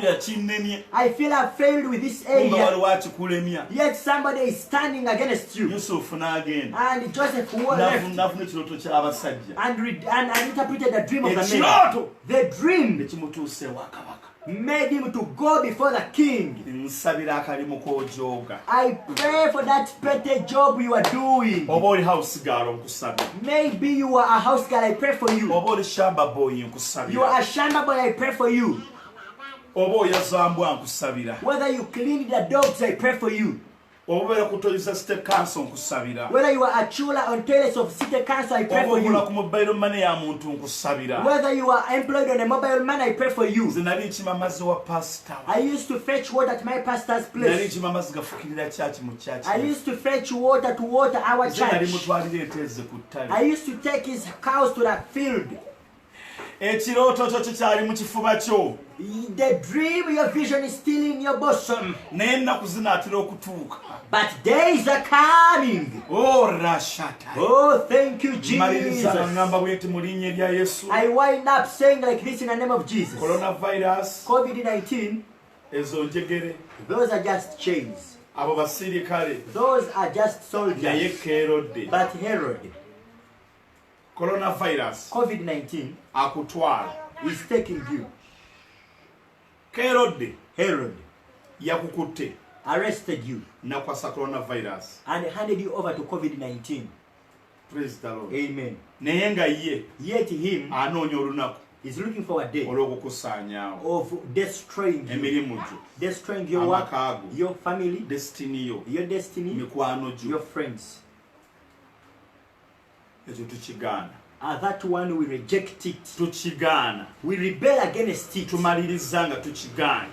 I feel I've failed with this area. Yet somebody is standing against you. Yusufu n'agenda. And Joseph left. N'afuna ekirooto ky'abasajja. And interpreted the dream of the man. The dream made him to go before the king. I pray for that petty job you are doing. Maybe you are a house girl, I pray for you. You are a shamba boy, I pray for you. Whether you clean the dogs, I pray for you. Whether you are a chula on toilets of city council, I pray for you. Whether you are employed on a mobile man, I pray for you. I used to fetch water at my pastor's place. I used to fetch water to water our church. I used to take his cows to the field. Ekirooto kyo kikyali mu kifuba kyo. The dream, your vision is still in your bosom. Naye ennaku zinaatera okutuuka. But days are coming. Oh, Rashata. Oh, thank you, Jesus. I wind up saying like this in the name of Jesus. Coronavirus. COVID-19. Those are just chains. Those are just soldiers. But Herod. Coronavirus. COVID-19 akutwala is taking you. Herod yakukutte, arrested you, nakwasa coronavirus and handed you over to COVID-19. Praise the Lord. Amen. Naye nga ye, yet him anoonya olunaku is looking for a day olw'okukusaanyaawo of destroying you, emirimu gyo, destroying your work, your family, destiny yo, your destiny, mikwano gyo, your friends. ekyo tukigaana. that one we reject it. Tukigaana. We rebel against it. Tumaliriza nga tukigaana.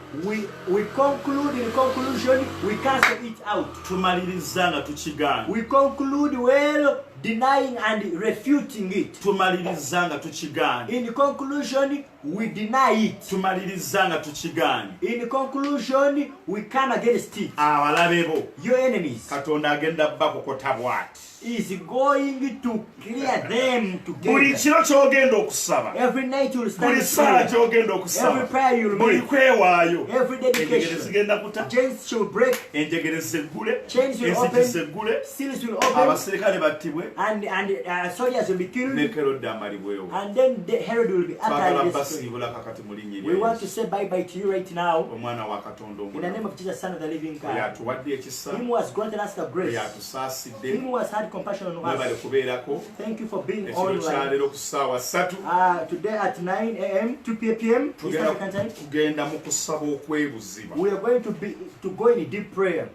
We conclude in conclusion, we cancel it out. Tumaliriza nga tukigaana. We conclude well, denying and refuting it. Tumaliriza nga tukigaana. In conclusion, we deny it. Tumaliriza nga tukigaana. In conclusion, we come against it. Abalabe bo. Your enemies. Katonda agenda bakokota bw'ati. Is going to clear them together. Buli kiro ky'ogenda okusaba. Every night you will stand Buli saa ky'ogenda okusaba. every prayer you will Buli make. kwewaayo. Every Enjegere dedication. zigenda kuta. Chains shall break. Enjegere zeggule. Chains will Enzigi open. zeggule. Seals will open. Abaserikale battibwe. And soldiers will be killed. Ne Kerode amalibwewo. And then the Herod will be Twagala utterly destroyed. basiibula kakati mu linnya We lya want to Yesu. say bye-bye to you right now. Omwana wa Katonda In the name omulamu. of Jesus, Son of the living Oyo God. atuwadde ekisa. Him who has granted us the Oyo grace. atusaasidde. Him who has had compassion on Mwebale us. kubeerako. Thank you for being Ekiro kya online. leero ku ssaawa 3. Today at 9 a.m., 2 p.m. Eastern African time. Tugenda mu kusaba okwebuzibwa. We are going to go in a deep prayer.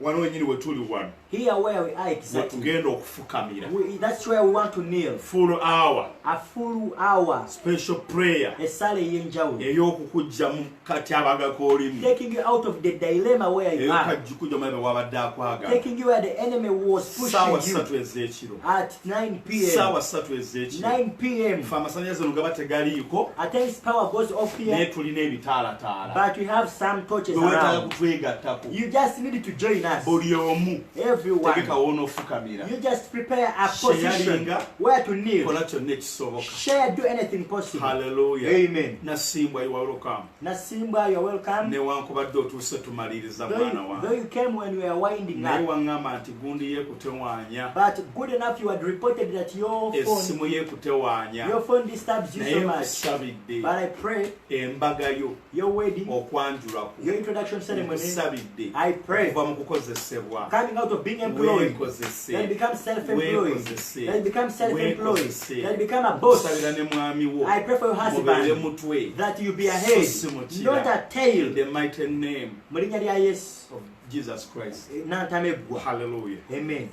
Wano wenyini we tuli wano. Here where we are We exactly. tugenda okufukamira. That's where we want to kneel. Full hour. A full hour. Special prayer. Esale yenjawulo. Ey'okukugyamu katyabaga k'olimu. Taking you out of the dilemma where you are. Ey'okukujja mu ebe wabadde akwagala. Taking you where the enemy was Ssaawa pushing you. 3 ez'ekiro. At 9 p.m. Ssaawa 3 ez'ekiro. 9 p.m. Ffe amasannyalaze no gaba tegaliiko. At times power goes off Naye here, tulina ebitaalataala. but we have some torches Gwe weetaaga around. kutwegattako. You just need to join us. Buli omu Everyone. tegekawo n'ofukamira. You just prepare a position Sharinga. where to kneel. Kola kyonna ekisoboka. Share, do anything possible. Hallelujah. Amen. Nasimbwa you are welcome. Nasimba, you're welcome. Newankubadde otuuse tumaliriza Though mwana you wange. came when we were winding Naye up, waŋŋamba nti gundi yeekutewaanya. but good enough you had reported that your Essimu phone yeekutewaanya. disturbs you Naye so much. nkusabidde But I pray embaga yo your wedding, okwanjulako. your introduction ceremony, Nkusabidde I pray, okuva mu kukozesebwa. coming out of being employed, Weekozese. then become self-employed, Weekozese. then become self-employed, Weekozese. then become a boss. Kusabira ne mwami wo. I pray for your Mubeere husband mutwe. that you be a head, So simukira. not a In tail. the mighty name Mu linnya lya Yesu, of Jesus Christ. nantamebwa. Hallelujah. Amen.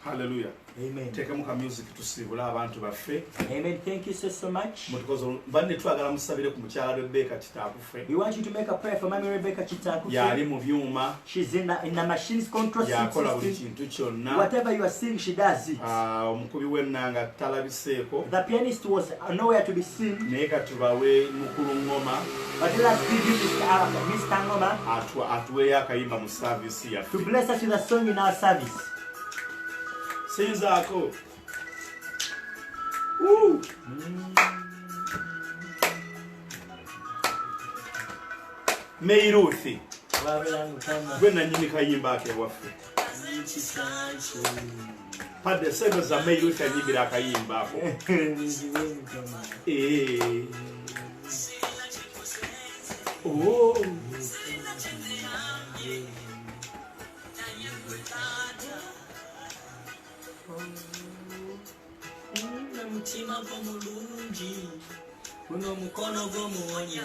Hallelujah. Amen. Teekamu ka music tusiibule abantu baffe. Amen. Thank you so much. Banne twagala musabire ku mukyala Rebecca kitaakufe. We want you to make a prayer for Mami Rebecca Chitaku. Yali mu byuma. She's in the machine's control Yakola buli system. kintu kyonna. Whatever you are seeing, she does it. Omukubi w'ennanga talabiseeko. The pianist was nowhere to be seen. Naye ka tubawe mukulu ngoma But let us give you Mr. Ngoma atuweeyo akayimba mu saavisi to yaffe. bless us with a song in our service. Sinzaako. Meiruthi. Gwe nannyini kayimba ako ewaffe. Padde sente za Meiruthi anyimbira akayimba ako. Oh. Mutima gwo mulungi guno mukono gwo muwonya